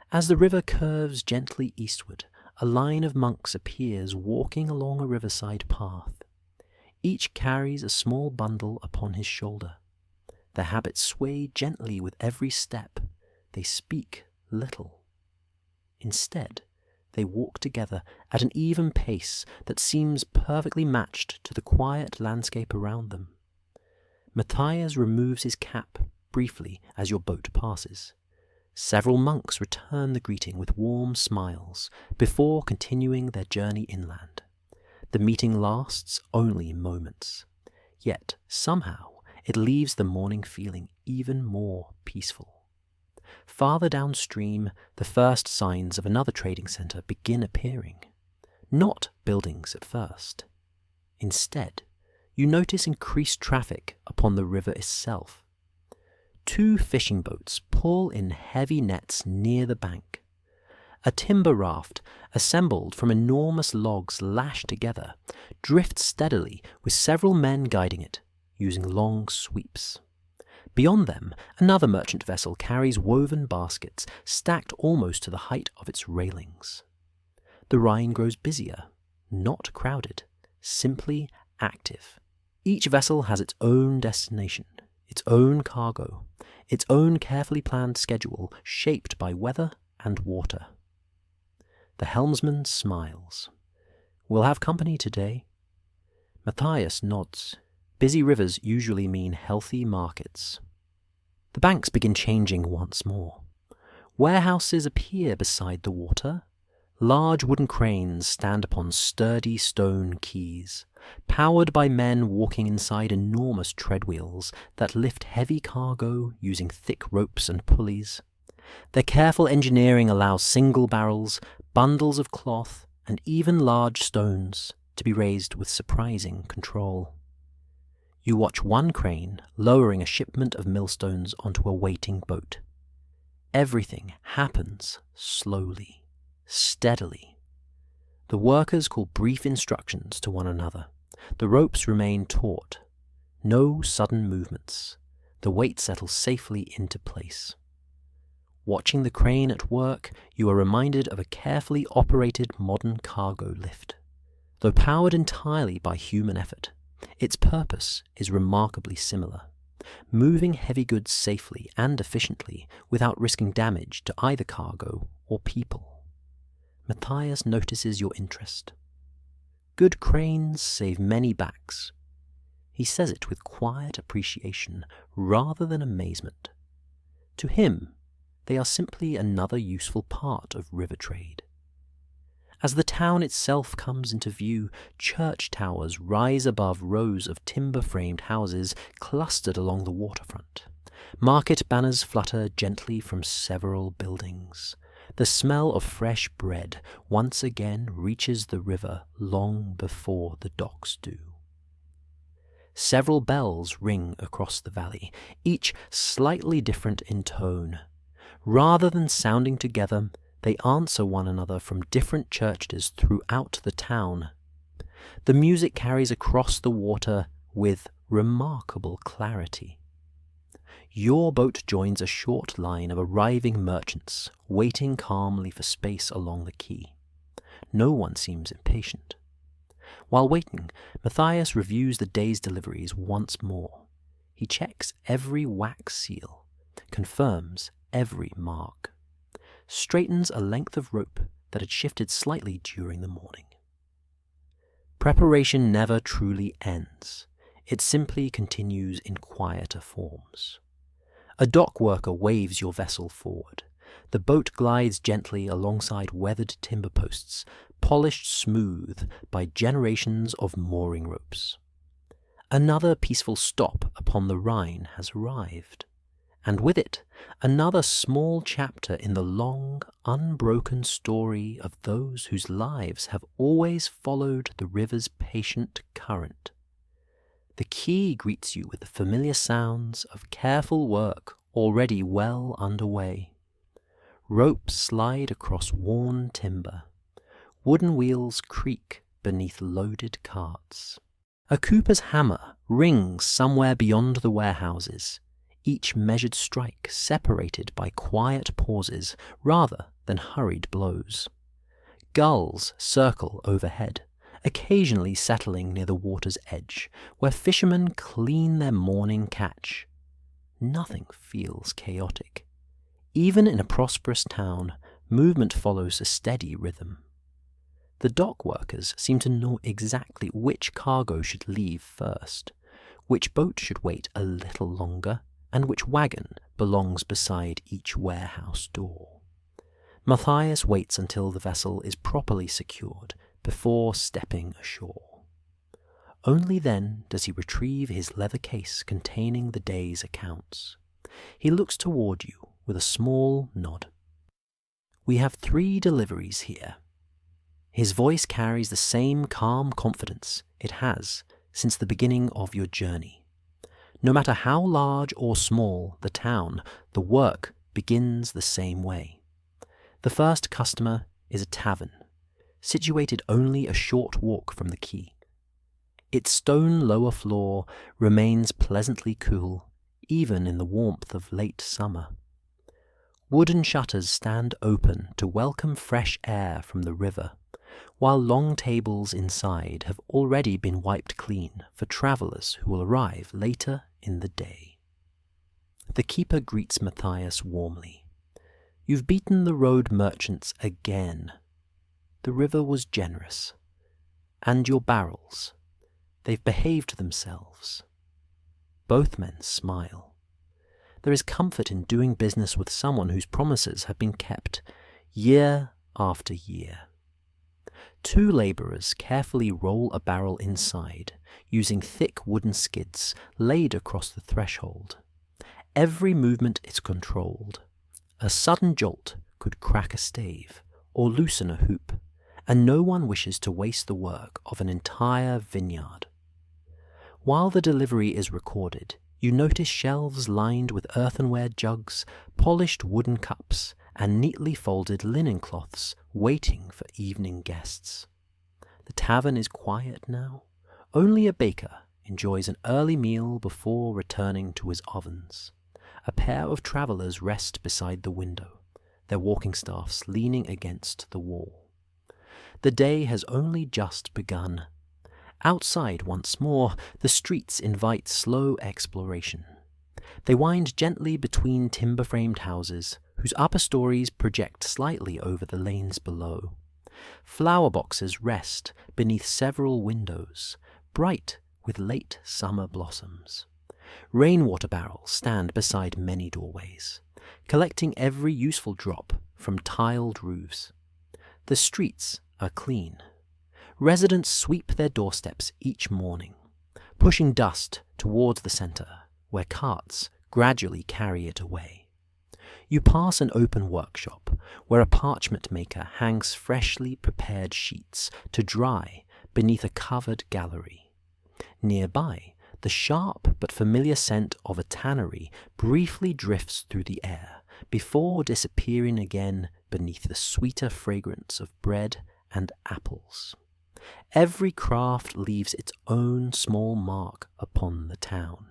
As the river curves gently eastward, a line of monks appears walking along a riverside path. Each carries a small bundle upon his shoulder. Their habits sway gently with every step. They speak little. Instead, they walk together at an even pace that seems perfectly matched to the quiet landscape around them. Matthias removes his cap briefly as your boat passes. Several monks return the greeting with warm smiles before continuing their journey inland. The meeting lasts only moments, yet somehow it leaves the morning feeling even more peaceful. Farther downstream, the first signs of another trading centre begin appearing. Not buildings at first. Instead, you notice increased traffic upon the river itself. 2 fishing boats pull in heavy nets near the bank. A timber raft, assembled from enormous logs lashed together, drifts steadily with several men guiding it, using long sweeps. Beyond them, another merchant vessel carries woven baskets stacked almost to the height of its railings. The Rhine grows busier, not crowded, simply active. Each vessel has its own destination, its own cargo, its own carefully planned schedule shaped by weather and water. The helmsman smiles. "We'll have company today." Matthias nods. Busy rivers usually mean healthy markets. The banks begin changing once more. Warehouses appear beside the water, Large wooden cranes stand upon sturdy stone quays, powered by men walking inside enormous treadwheels that lift heavy cargo using thick ropes and pulleys. Their careful engineering allows single barrels, bundles of cloth, and even large stones to be raised with surprising control. You watch one crane lowering a shipment of millstones onto a waiting boat. Everything happens slowly, steadily. The workers call brief instructions to one another. The ropes remain taut. No sudden movements. The weight settles safely into place. Watching the crane at work, you are reminded of a carefully operated modern cargo lift. Though powered entirely by human effort, its purpose is remarkably similar, moving heavy goods safely and efficiently without risking damage to either cargo or people. Matthias notices your interest. Good cranes save many backs. He says it with quiet appreciation rather than amazement. To him, they are simply another useful part of river trade. As the town itself comes into view, church towers rise above rows of timber-framed houses clustered along the waterfront. Market banners flutter gently from several buildings. The smell of fresh bread once again reaches the river long before the docks do. Several bells ring across the valley, each slightly different in tone. Rather than sounding together, they answer one another from different churches throughout the town. The music carries across the water with remarkable clarity. Your boat joins a short line of arriving merchants, waiting calmly for space along the quay. No one seems impatient. While waiting, Matthias reviews the day's deliveries once more. He checks every wax seal, confirms every mark, straightens a length of rope that had shifted slightly during the morning. Preparation never truly ends. It simply continues in quieter forms. A dock worker waves your vessel forward. The boat glides gently alongside weathered timber posts, polished smooth by generations of mooring ropes. Another peaceful stop upon the Rhine has arrived, and with it, another small chapter in the long, unbroken story of those whose lives have always followed the river's patient current. The quay greets you with the familiar sounds of careful work already well underway. Ropes slide across worn timber. Wooden wheels creak beneath loaded carts. A cooper's hammer rings somewhere beyond the warehouses, each measured strike separated by quiet pauses rather than hurried blows. Gulls circle overhead, occasionally settling near the water's edge, where fishermen clean their morning catch. Nothing feels chaotic. Even in a prosperous town, movement follows a steady rhythm. The dock workers seem to know exactly which cargo should leave first, which boat should wait a little longer, and which wagon belongs beside each warehouse door. Matthias waits until the vessel is properly secured before stepping ashore. Only then does he retrieve his leather case containing the day's accounts. He looks toward you with a small nod. "We have 3 deliveries here." His voice carries the same calm confidence it has since the beginning of your journey. No matter how large or small the town, the work begins the same way. The first customer is a tavern, situated only a short walk from the quay. Its stone lower floor remains pleasantly cool, even in the warmth of late summer. Wooden shutters stand open to welcome fresh air from the river, while long tables inside have already been wiped clean for travellers who will arrive later in the day. The keeper greets Matthias warmly. "You've beaten the road merchants again. The river was generous. And your barrels. They've behaved themselves." Both men smile. There is comfort in doing business with someone whose promises have been kept year after year. Two labourers carefully roll a barrel inside, using thick wooden skids laid across the threshold. Every movement is controlled. A sudden jolt could crack a stave or loosen a hoop, and no one wishes to waste the work of an entire vineyard. While the delivery is recorded, you notice shelves lined with earthenware jugs, polished wooden cups, and neatly folded linen cloths waiting for evening guests. The tavern is quiet now. Only a baker enjoys an early meal before returning to his ovens. A pair of travellers rest beside the window, their walking staffs leaning against the wall. The day has only just begun. Outside once more, the streets invite slow exploration. They wind gently between timber-framed houses, whose upper stories project slightly over the lanes below. Flower boxes rest beneath several windows, bright with late summer blossoms. Rainwater barrels stand beside many doorways, collecting every useful drop from tiled roofs. The streets are clean. Residents sweep their doorsteps each morning, pushing dust towards the centre, where carts gradually carry it away. You pass an open workshop, where a parchment maker hangs freshly prepared sheets to dry beneath a covered gallery. Nearby, the sharp but familiar scent of a tannery briefly drifts through the air, before disappearing again beneath the sweeter fragrance of bread and apples. Every craft leaves its own small mark upon the town.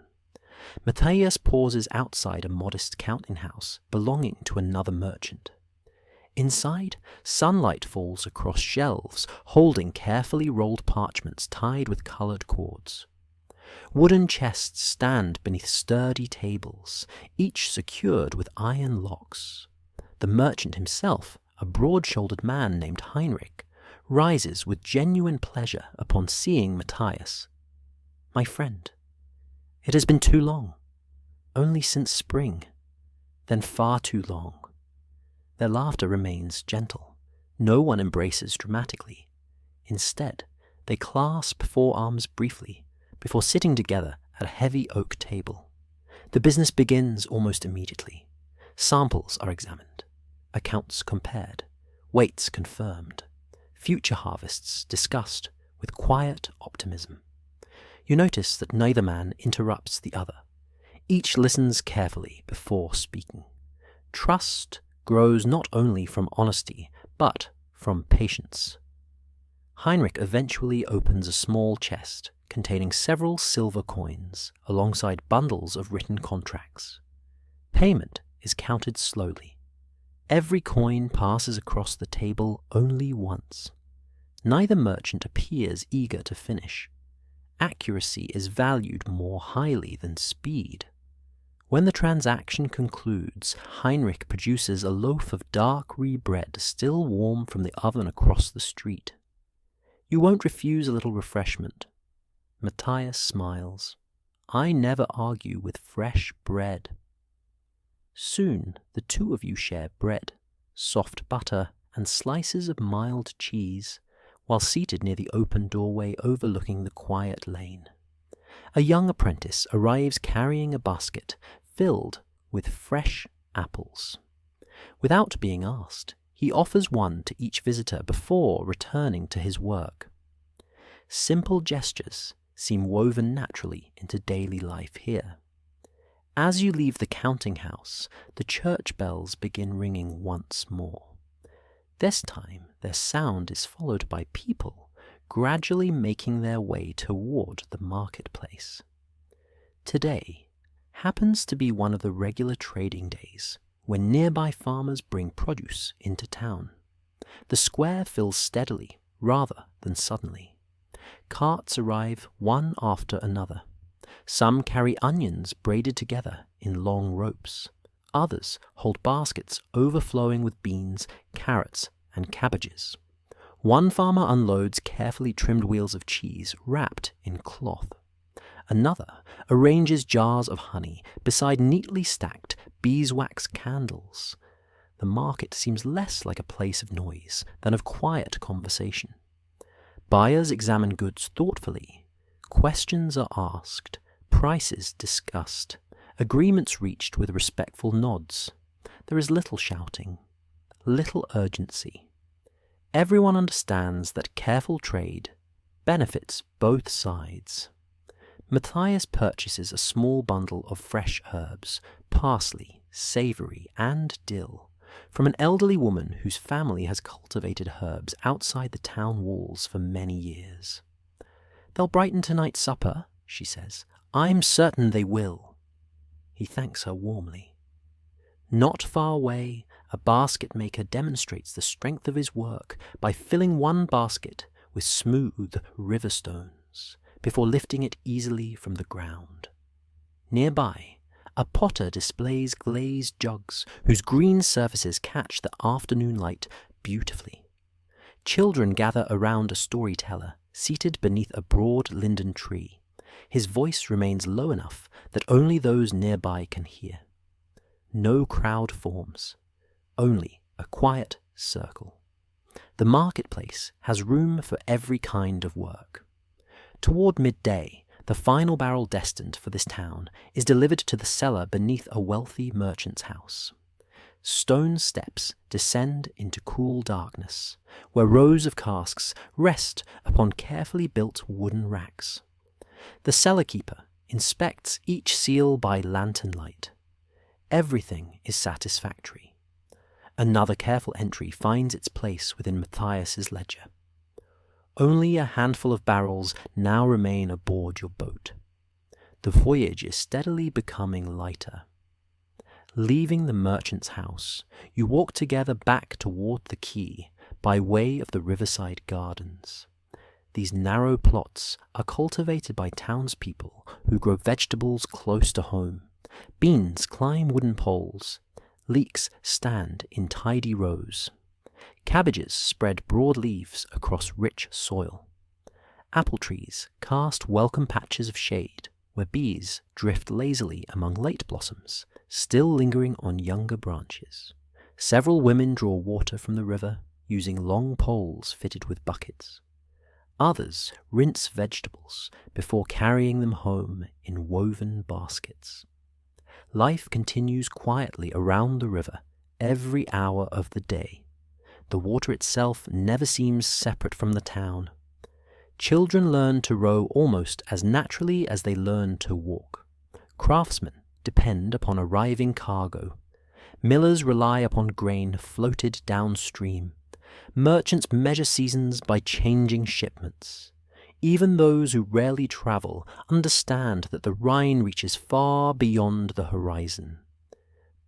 Matthias pauses outside a modest counting house belonging to another merchant. Inside, sunlight falls across shelves holding carefully rolled parchments tied with coloured cords. Wooden chests stand beneath sturdy tables, each secured with iron locks. The merchant himself, a broad-shouldered man named Heinrich, rises with genuine pleasure upon seeing Matthias. "My friend, it has been too long. Only since spring. Then far too long." Their laughter remains gentle. No one embraces dramatically. Instead, they clasp forearms briefly, before sitting together at a heavy oak table. The business begins almost immediately. Samples are examined, accounts compared, weights confirmed, future harvests discussed with quiet optimism. You notice that neither man interrupts the other. Each listens carefully before speaking. Trust grows not only from honesty, but from patience. Heinrich eventually opens a small chest containing several silver coins alongside bundles of written contracts. Payment is counted slowly. Every coin passes across the table only once. Neither merchant appears eager to finish. Accuracy is valued more highly than speed. When the transaction concludes, Heinrich produces a loaf of dark rye bread still warm from the oven across the street. "You won't refuse a little refreshment?" Matthias smiles. "I never argue with fresh bread." Soon the two of you share bread, soft butter, and slices of mild cheese, while seated near the open doorway overlooking the quiet lane. A young apprentice arrives carrying a basket filled with fresh apples. Without being asked, he offers one to each visitor before returning to his work. Simple gestures seem woven naturally into daily life here. As you leave the counting house, the church bells begin ringing once more. This time, their sound is followed by people gradually making their way toward the marketplace. Today happens to be one of the regular trading days, when nearby farmers bring produce into town. The square fills steadily, rather than suddenly. Carts arrive one after another. Some carry onions braided together in long ropes. Others hold baskets overflowing with beans, carrots, and cabbages. One farmer unloads carefully trimmed wheels of cheese wrapped in cloth. Another arranges jars of honey beside neatly stacked beeswax candles. The market seems less like a place of noise than of quiet conversation. Buyers examine goods thoughtfully. Questions are asked, prices discussed, agreements reached with respectful nods. There is little shouting, little urgency. Everyone understands that careful trade benefits both sides. Matthias purchases a small bundle of fresh herbs, parsley, savoury, and dill, from an elderly woman whose family has cultivated herbs outside the town walls for many years. "They'll brighten tonight's supper," she says. "I'm certain they will." He thanks her warmly. Not far away, a basket maker demonstrates the strength of his work by filling one basket with smooth river stones before lifting it easily from the ground. Nearby, a potter displays glazed jugs whose green surfaces catch the afternoon light beautifully. Children gather around a storyteller seated beneath a broad linden tree. His voice remains low enough that only those nearby can hear. No crowd forms, only a quiet circle. The marketplace has room for every kind of work. Toward midday, the final barrel destined for this town is delivered to the cellar beneath a wealthy merchant's house. Stone steps descend into cool darkness, where rows of casks rest upon carefully built wooden racks. The cellar keeper inspects each seal by lantern light. Everything is satisfactory. Another careful entry finds its place within Matthias's ledger. Only a handful of barrels now remain aboard your boat. The voyage is steadily becoming lighter. Leaving the merchant's house, you walk together back toward the quay by way of the riverside gardens. These narrow plots are cultivated by townspeople who grow vegetables close to home. Beans climb wooden poles. Leeks stand in tidy rows. Cabbages spread broad leaves across rich soil. Apple trees cast welcome patches of shade where bees drift lazily among late blossoms, still lingering on younger branches. Several women draw water from the river using long poles fitted with buckets. Others rinse vegetables before carrying them home in woven baskets. Life continues quietly around the river every hour of the day. The water itself never seems separate from the town. Children learn to row almost as naturally as they learn to walk. Craftsmen depend upon arriving cargo. Millers rely upon grain floated downstream. Merchants measure seasons by changing shipments. Even those who rarely travel understand that the Rhine reaches far beyond the horizon.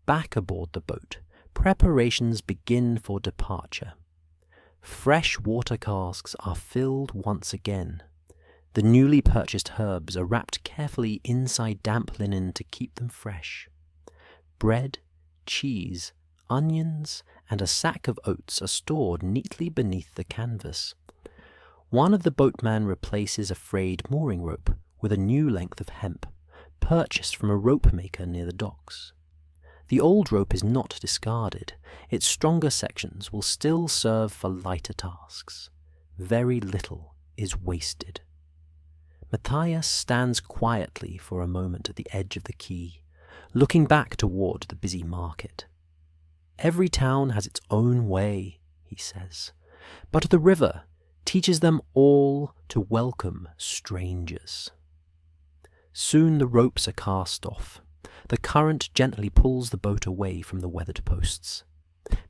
Back aboard the boat, preparations begin for departure. Fresh water casks are filled once again. The newly purchased herbs are wrapped carefully inside damp linen to keep them fresh. Bread, cheese, onions, and a sack of oats are stored neatly beneath the canvas. One of the boatmen replaces a frayed mooring rope with a new length of hemp, purchased from a rope maker near the docks. The old rope is not discarded. Its stronger sections will still serve for lighter tasks. Very little is wasted. Matthias stands quietly for a moment at the edge of the quay, looking back toward the busy market. Every town has its own way, he says, but the river teaches them all to welcome strangers. Soon the ropes are cast off. The current gently pulls the boat away from the weathered posts.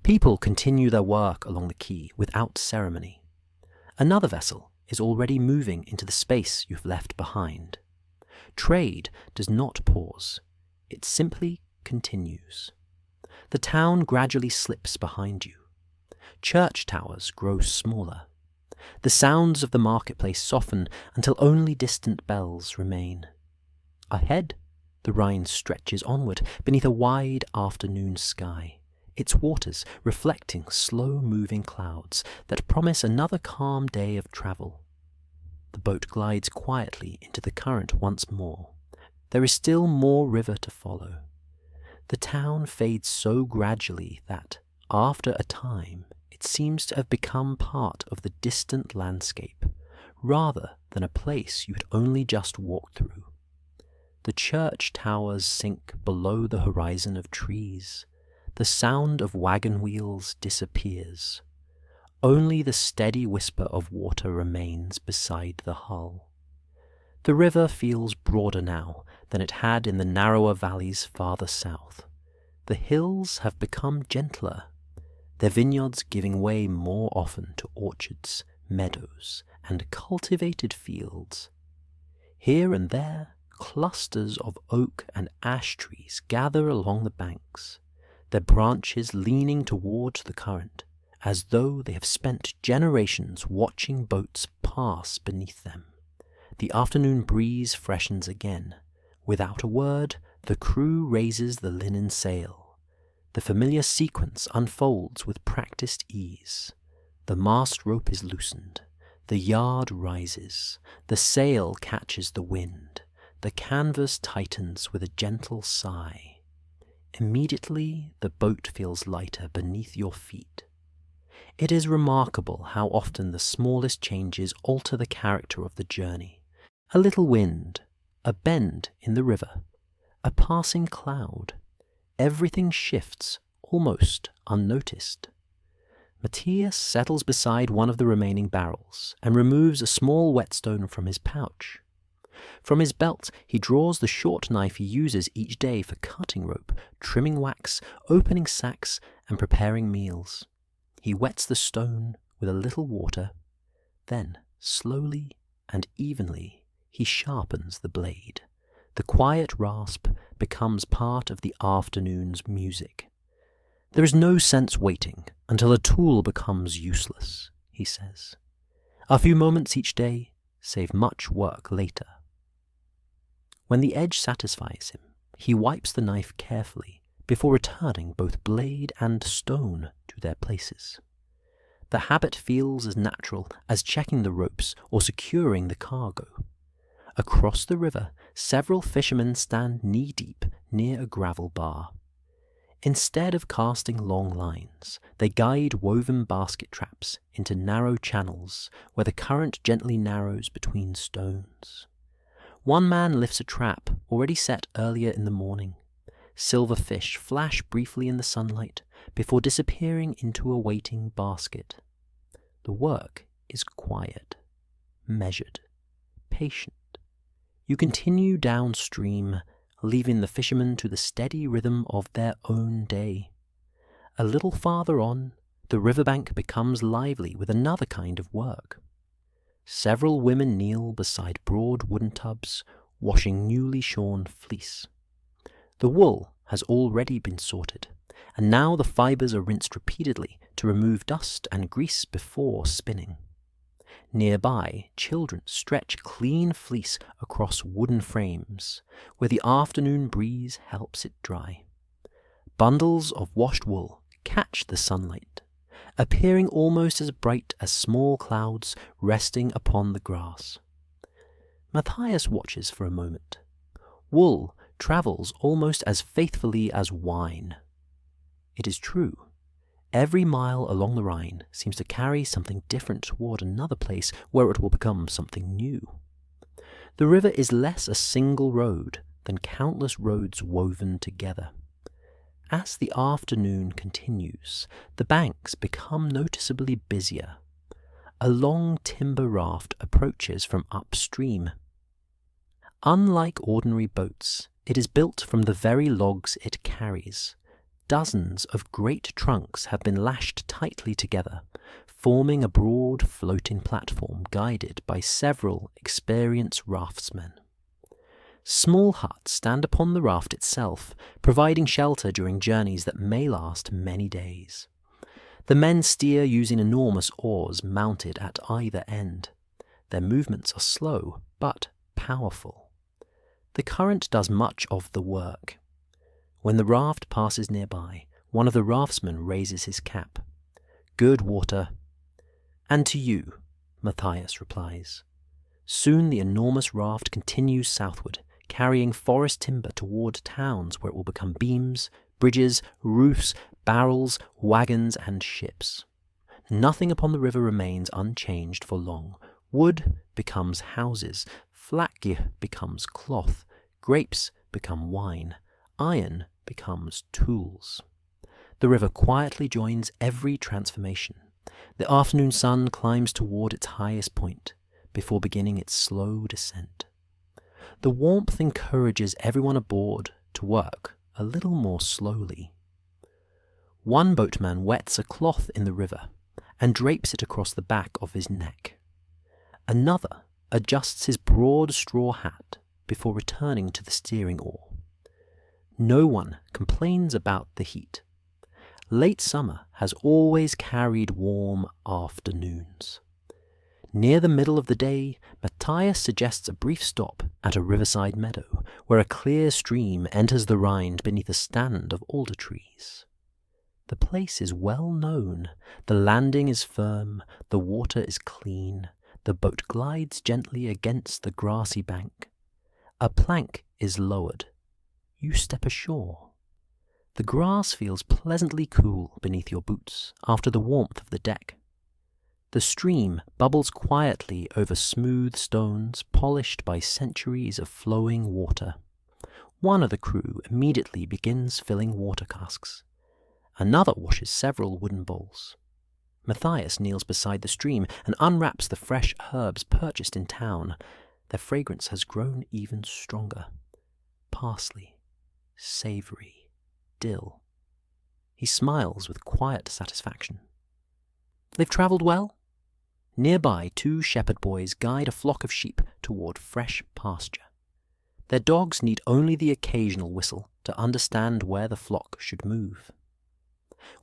People continue their work along the quay without ceremony. Another vessel is already moving into the space you've left behind. Trade does not pause. It simply continues. The town gradually slips behind you. Church towers grow smaller. The sounds of the marketplace soften until only distant bells remain. Ahead, the Rhine stretches onward beneath a wide afternoon sky, its waters reflecting slow-moving clouds that promise another calm day of travel. The boat glides quietly into the current once more. There is still more river to follow. The town fades so gradually that, after a time, it seems to have become part of the distant landscape, rather than a place you had only just walked through. The church towers sink below the horizon of trees. The sound of wagon wheels disappears. Only the steady whisper of water remains beside the hull. The river feels broader now than it had in the narrower valleys farther south. The hills have become gentler, their vineyards giving way more often to orchards, meadows, and cultivated fields. Here and there, clusters of oak and ash trees gather along the banks, their branches leaning towards the current, as though they have spent generations watching boats pass beneath them. The afternoon breeze freshens again. Without a word, the crew raises the linen sail. The familiar sequence unfolds with practiced ease. The mast rope is loosened. The yard rises. The sail catches the wind. The canvas tightens with a gentle sigh. Immediately, the boat feels lighter beneath your feet. It is remarkable how often the smallest changes alter the character of the journey. A little wind, a bend in the river, a passing cloud. Everything shifts almost unnoticed. Matthias settles beside one of the remaining barrels and removes a small whetstone from his pouch. From his belt, he draws the short knife he uses each day for cutting rope, trimming wax, opening sacks, and preparing meals. He wets the stone with a little water. Then, slowly and evenly, he sharpens the blade. The quiet rasp becomes part of the afternoon's music. There is no sense waiting until a tool becomes useless, he says. A few moments each day save much work later. When the edge satisfies him, he wipes the knife carefully before returning both blade and stone to their places. The habit feels as natural as checking the ropes or securing the cargo. Across the river, several fishermen stand knee-deep near a gravel bar. Instead of casting long lines, they guide woven basket traps into narrow channels where the current gently narrows between stones. One man lifts a trap already set earlier in the morning. Silver fish flash briefly in the sunlight before disappearing into a waiting basket. The work is quiet, measured, patient. You continue downstream, leaving the fishermen to the steady rhythm of their own day. A little farther on, the riverbank becomes lively with another kind of work. Several women kneel beside broad wooden tubs, washing newly shorn fleece. The wool has already been sorted, and now the fibers are rinsed repeatedly to remove dust and grease before spinning. Nearby, children stretch clean fleece across wooden frames, where the afternoon breeze helps it dry. Bundles of washed wool catch the sunlight, appearing almost as bright as small clouds resting upon the grass. Matthias watches for a moment. Wool travels almost as faithfully as wine. It is true. Every mile along the Rhine seems to carry something different toward another place where it will become something new. The river is less a single road than countless roads woven together. As the afternoon continues, the banks become noticeably busier. A long timber raft approaches from upstream. Unlike ordinary boats, it is built from the very logs it carries. Dozens of great trunks have been lashed tightly together, forming a broad floating platform guided by several experienced raftsmen. Small huts stand upon the raft itself, providing shelter during journeys that may last many days. The men steer using enormous oars mounted at either end. Their movements are slow, but powerful. The current does much of the work. When the raft passes nearby, one of the raftsmen raises his cap. "Good water." "And to you," Matthias replies. Soon the enormous raft continues southward, carrying forest timber toward towns where it will become beams, bridges, roofs, barrels, wagons, and ships. Nothing upon the river remains unchanged for long. Wood becomes houses, flax becomes cloth, grapes become wine, iron becomes tools. The river quietly joins every transformation. The afternoon sun climbs toward its highest point before beginning its slow descent. The warmth encourages everyone aboard to work a little more slowly. One boatman wets a cloth in the river and drapes it across the back of his neck. Another adjusts his broad straw hat before returning to the steering oar. No one complains about the heat. Late summer has always carried warm afternoons. Near the middle of the day, Matthias suggests a brief stop at a riverside meadow where a clear stream enters the Rhine beneath a stand of alder trees. The place is well known. The landing is firm, the water is clean, the boat glides gently against the grassy bank. A plank is lowered. You step ashore. The grass feels pleasantly cool beneath your boots after the warmth of the deck. The stream bubbles quietly over smooth stones polished by centuries of flowing water. One of the crew immediately begins filling water casks. Another washes several wooden bowls. Matthias kneels beside the stream and unwraps the fresh herbs purchased in town. Their fragrance has grown even stronger. Parsley, savoury, dill. He smiles with quiet satisfaction. They've travelled well? Nearby, 2 shepherd boys guide a flock of sheep toward fresh pasture. Their dogs need only the occasional whistle to understand where the flock should move.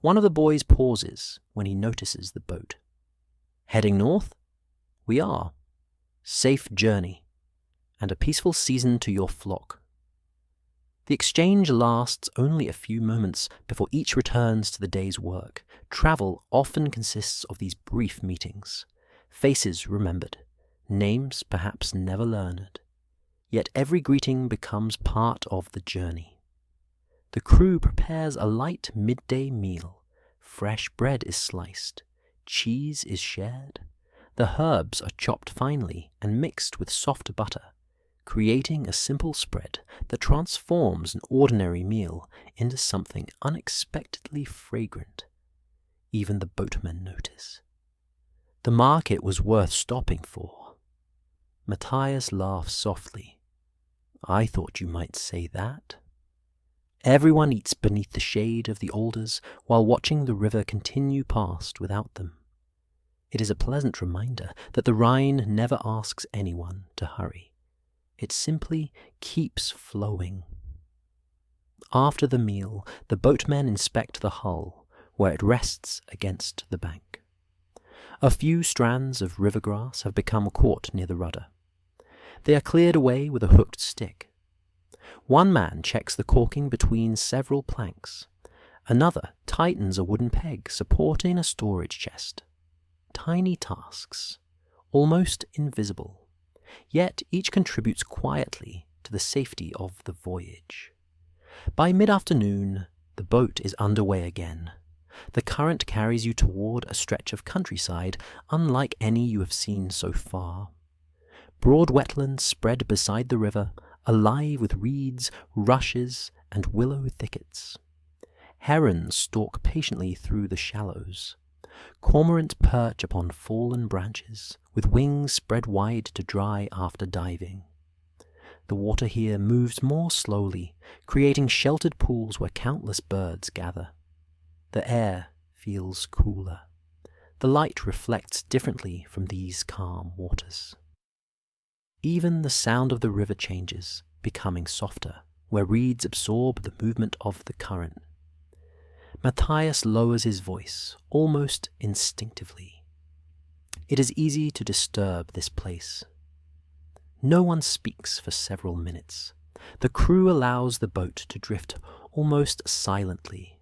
One of the boys pauses when he notices the boat. Heading north? We are. Safe journey, and a peaceful season to your flock. The exchange lasts only a few moments before each returns to the day's work. Travel often consists of these brief meetings. Faces remembered, names perhaps never learned. Yet every greeting becomes part of the journey. The crew prepares a light midday meal. Fresh bread is sliced, cheese is shared. The herbs are chopped finely and mixed with soft butter, creating a simple spread that transforms an ordinary meal into something unexpectedly fragrant. Even the boatmen notice. The market was worth stopping for. Matthias laughs softly. I thought you might say that. Everyone eats beneath the shade of the alders while watching the river continue past without them. It is a pleasant reminder that the Rhine never asks anyone to hurry. It simply keeps flowing. After the meal, the boatmen inspect the hull, where it rests against the bank. A few strands of river grass have become caught near the rudder. They are cleared away with a hooked stick. One man checks the caulking between several planks. Another tightens a wooden peg supporting a storage chest. Tiny tasks, almost invisible. Yet each contributes quietly to the safety of the voyage. By mid-afternoon, the boat is underway again. The current carries you toward a stretch of countryside unlike any you have seen so far. Broad wetlands spread beside the river, alive with reeds, rushes, and willow thickets. Herons stalk patiently through the shallows. Cormorant perch upon fallen branches, with wings spread wide to dry after diving. The water here moves more slowly, creating sheltered pools where countless birds gather. The air feels cooler. The light reflects differently from these calm waters. Even the sound of the river changes, becoming softer, where reeds absorb the movement of the current. Matthias lowers his voice, almost instinctively. It is easy to disturb this place. No one speaks for several minutes. The crew allows the boat to drift almost silently.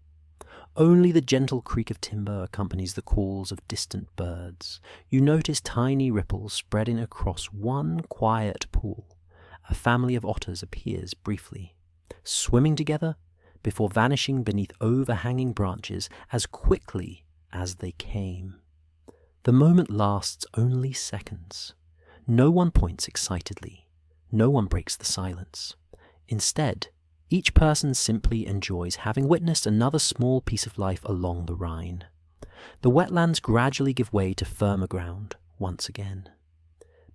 Only the gentle creak of timber accompanies the calls of distant birds. You notice tiny ripples spreading across one quiet pool. A family of otters appears briefly, swimming together before vanishing beneath overhanging branches as quickly as they came. The moment lasts only seconds. No one points excitedly. No one breaks the silence. Instead, each person simply enjoys having witnessed another small piece of life along the Rhine. The wetlands gradually give way to firmer ground once again.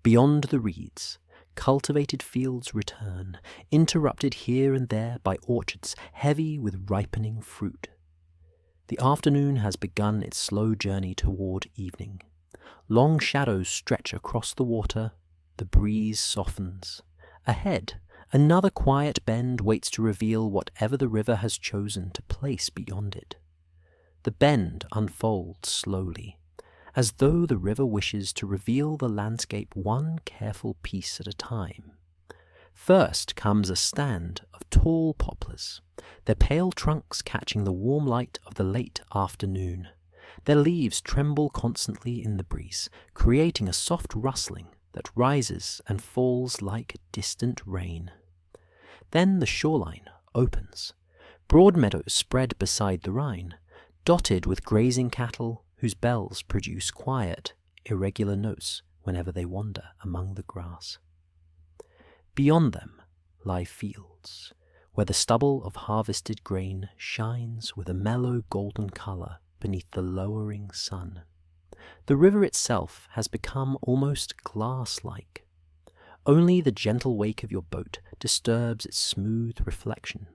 Beyond the reeds, cultivated fields return, interrupted here and there by orchards heavy with ripening fruit. The afternoon has begun its slow journey toward evening. Long shadows stretch across the water, the breeze softens. Ahead, another quiet bend waits to reveal whatever the river has chosen to place beyond it. The bend unfolds slowly, as though the river wishes to reveal the landscape one careful piece at a time. First comes a stand of tall poplars, their pale trunks catching the warm light of the late afternoon. Their leaves tremble constantly in the breeze, creating a soft rustling that rises and falls like distant rain. Then the shoreline opens. Broad meadows spread beside the Rhine, dotted with grazing cattle whose bells produce quiet, irregular notes whenever they wander among the grass. Beyond them lie fields, where the stubble of harvested grain shines with a mellow golden colour beneath the lowering sun. The river itself has become almost glass-like. Only the gentle wake of your boat disturbs its smooth reflection.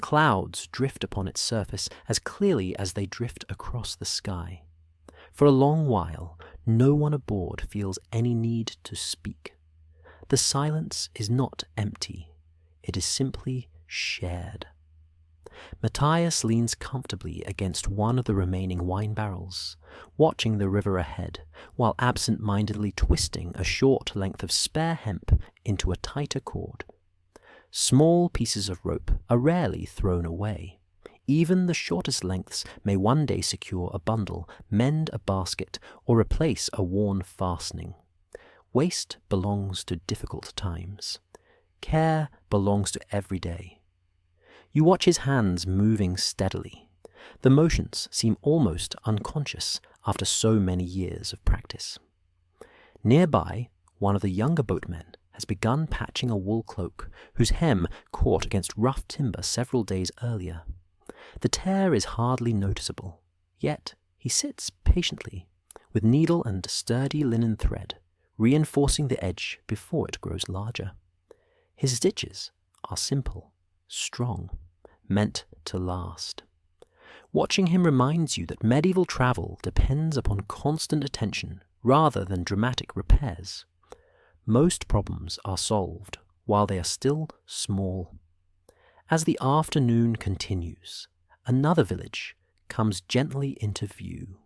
Clouds drift upon its surface as clearly as they drift across the sky. For a long while, no one aboard feels any need to speak. The silence is not empty, it is simply shared. Matthias leans comfortably against one of the remaining wine barrels, watching the river ahead, while absent-mindedly twisting a short length of spare hemp into a tighter cord. Small pieces of rope are rarely thrown away. Even the shortest lengths may one day secure a bundle, mend a basket, or replace a worn fastening. Waste belongs to difficult times. Care belongs to every day. You watch his hands moving steadily. The motions seem almost unconscious after so many years of practice. Nearby, one of the younger boatmen has begun patching a wool cloak whose hem caught against rough timber several days earlier. The tear is hardly noticeable, yet he sits patiently, with needle and sturdy linen thread, reinforcing the edge before it grows larger. His stitches are simple, strong, meant to last. Watching him reminds you that medieval travel depends upon constant attention rather than dramatic repairs. Most problems are solved while they are still small. As the afternoon continues, another village comes gently into view.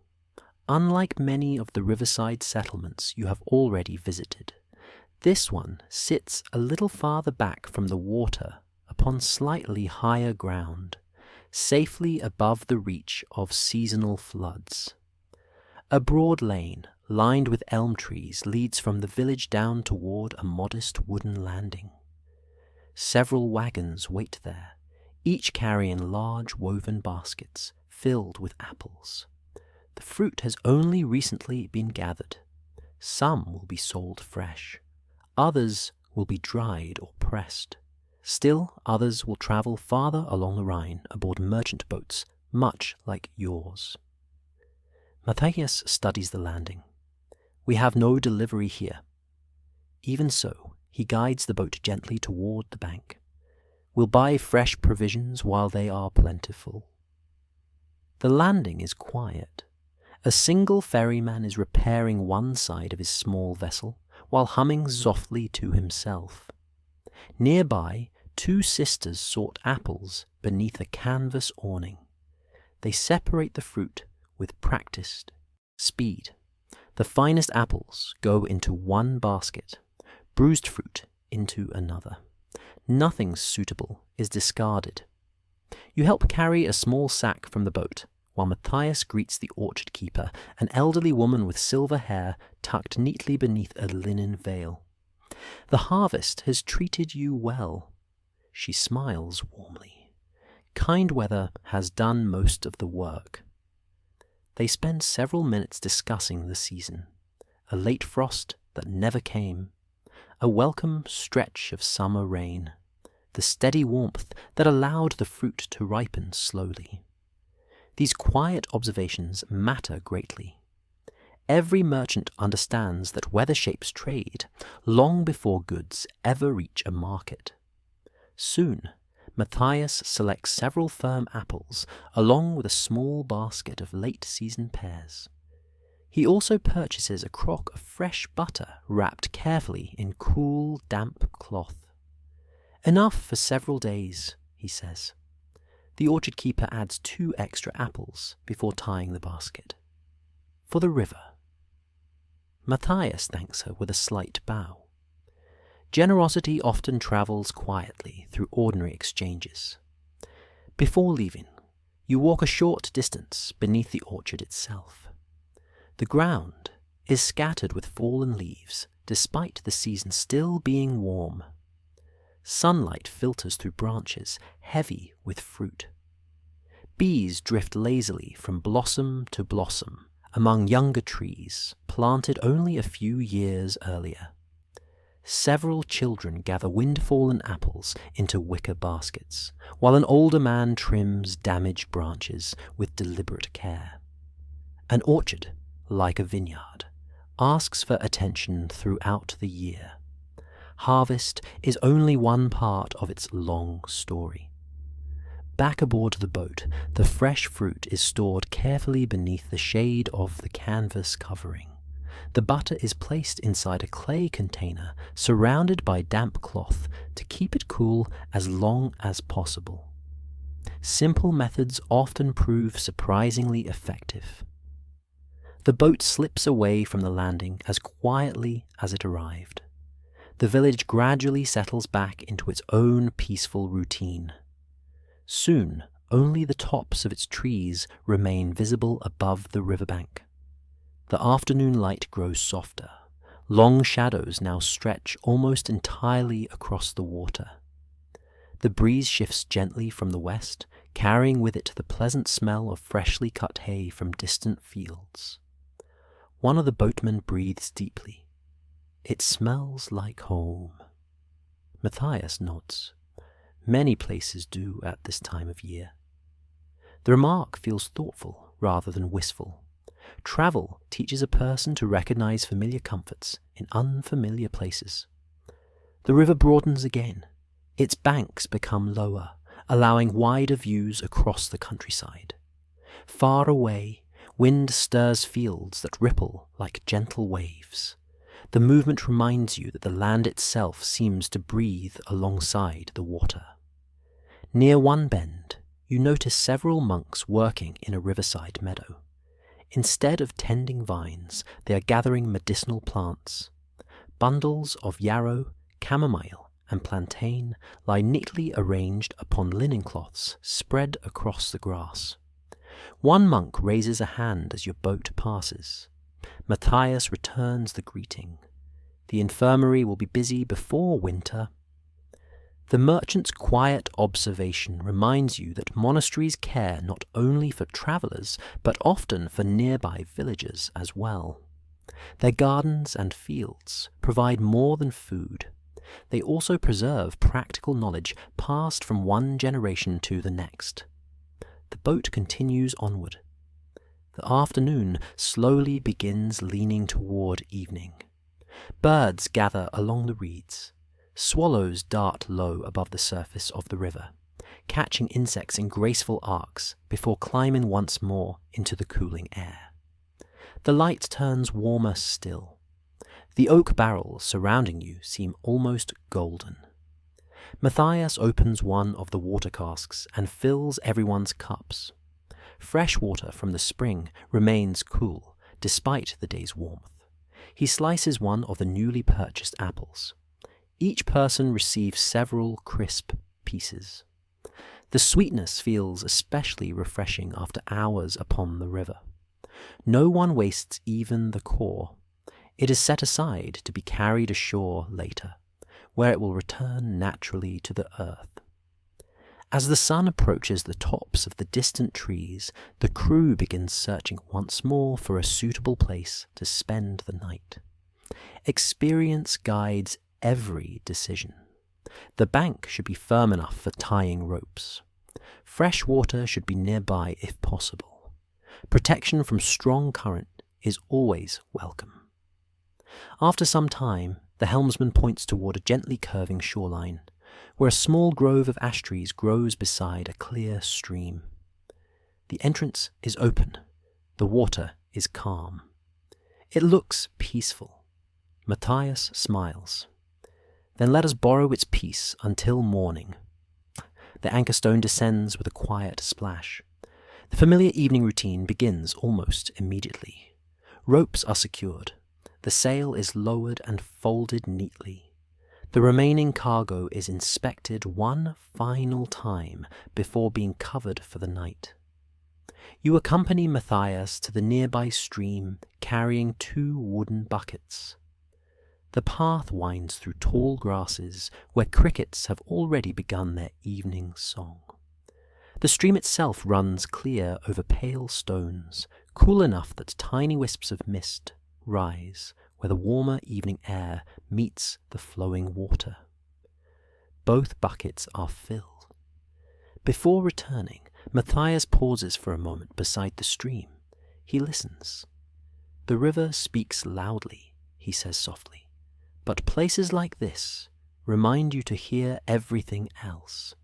Unlike many of the riverside settlements you have already visited, this one sits a little farther back from the water upon slightly higher ground, safely above the reach of seasonal floods. A broad lane lined with elm trees leads from the village down toward a modest wooden landing. Several wagons wait there, each carrying large woven baskets filled with apples. The fruit has only recently been gathered. Some will be sold fresh. Others will be dried or pressed. Still others will travel farther along the Rhine aboard merchant boats, much like yours. Matthias studies the landing. We have no delivery here. Even so, he guides the boat gently toward the bank. We'll buy fresh provisions while they are plentiful. The landing is quiet. A single ferryman is repairing one side of his small vessel while humming softly to himself. Nearby, two sisters sort apples beneath a canvas awning. They separate the fruit with practiced speed. The finest apples go into one basket, bruised fruit into another. Nothing suitable is discarded. You help carry a small sack from the boat, while Matthias greets the orchard keeper, an elderly woman with silver hair tucked neatly beneath a linen veil. The harvest has treated you well. She smiles warmly. Kind weather has done most of the work. They spend several minutes discussing the season, a late frost that never came, a welcome stretch of summer rain, the steady warmth that allowed the fruit to ripen slowly. These quiet observations matter greatly. Every merchant understands that weather shapes trade long before goods ever reach a market. Soon, Matthias selects several firm apples along with a small basket of late-season pears. He also purchases a crock of fresh butter wrapped carefully in cool, damp cloth. "Enough for several days," he says. The orchard keeper adds 2 extra apples before tying the basket. "For the river." Matthias thanks her with a slight bow. Generosity often travels quietly through ordinary exchanges. Before leaving, you walk a short distance beneath the orchard itself. The ground is scattered with fallen leaves, despite the season still being warm. Sunlight filters through branches heavy with fruit. Bees drift lazily from blossom to blossom among younger trees planted only a few years earlier. Several children gather wind-fallen apples into wicker baskets, while an older man trims damaged branches with deliberate care. An orchard, like a vineyard, asks for attention throughout the year. Harvest is only one part of its long story. Back aboard the boat, the fresh fruit is stored carefully beneath the shade of the canvas covering. The butter is placed inside a clay container surrounded by damp cloth to keep it cool as long as possible. Simple methods often prove surprisingly effective. The boat slips away from the landing as quietly as it arrived. The village gradually settles back into its own peaceful routine. Soon, only the tops of its trees remain visible above the riverbank. The afternoon light grows softer. Long shadows now stretch almost entirely across the water. The breeze shifts gently from the west, carrying with it the pleasant smell of freshly cut hay from distant fields. One of the boatmen breathes deeply. "It smells like home." Matthias nods. Many places do at this time of year. The remark feels thoughtful rather than wistful. Travel teaches a person to recognize familiar comforts in unfamiliar places. The river broadens again. Its banks become lower, allowing wider views across the countryside. Far away, wind stirs fields that ripple like gentle waves. The movement reminds you that the land itself seems to breathe alongside the water. Near one bend, you notice several monks working in a riverside meadow. Instead of tending vines, they are gathering medicinal plants. Bundles of yarrow, chamomile, and plantain lie neatly arranged upon linen cloths spread across the grass. One monk raises a hand as your boat passes. Matthias returns the greeting. The infirmary will be busy before winter. The merchant's quiet observation reminds you that monasteries care not only for travellers, but often for nearby villagers as well. Their gardens and fields provide more than food. They also preserve practical knowledge passed from one generation to the next. The boat continues onward. The afternoon slowly begins leaning toward evening. Birds gather along the reeds. Swallows dart low above the surface of the river, catching insects in graceful arcs before climbing once more into the cooling air. The light turns warmer still. The oak barrels surrounding you seem almost golden. Matthias opens one of the water casks and fills everyone's cups. Fresh water from the spring remains cool despite the day's warmth. He slices one of the newly purchased apples. Each person receives several crisp pieces. The sweetness feels especially refreshing after hours upon the river. No one wastes even the core. It is set aside to be carried ashore later, where it will return naturally to the earth. As the sun approaches the tops of the distant trees, the crew begins searching once more for a suitable place to spend the night. Experience guides every decision. The bank should be firm enough for tying ropes. Fresh water should be nearby if possible. Protection from strong current is always welcome. After some time, the helmsman points toward a gently curving shoreline, where a small grove of ash trees grows beside a clear stream. The entrance is open. The water is calm. It looks peaceful. Matthias smiles. Then let us borrow its peace until morning. The anchor stone descends with a quiet splash. The familiar evening routine begins almost immediately. Ropes are secured. The sail is lowered and folded neatly. The remaining cargo is inspected one final time before being covered for the night. You accompany Matthias to the nearby stream, carrying 2 wooden buckets. The path winds through tall grasses where crickets have already begun their evening song. The stream itself runs clear over pale stones, cool enough that tiny wisps of mist rise where the warmer evening air meets the flowing water. Both buckets are filled. Before returning, Matthias pauses for a moment beside the stream. He listens. The river speaks loudly, he says softly, but places like this remind you to hear everything else.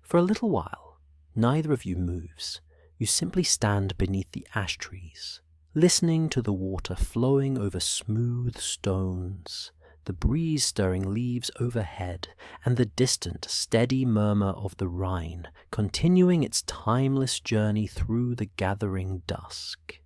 For a little while, neither of you moves. You simply stand beneath the ash trees, listening to the water flowing over smooth stones, the breeze stirring leaves overhead, and the distant, steady murmur of the Rhine continuing its timeless journey through the gathering dusk.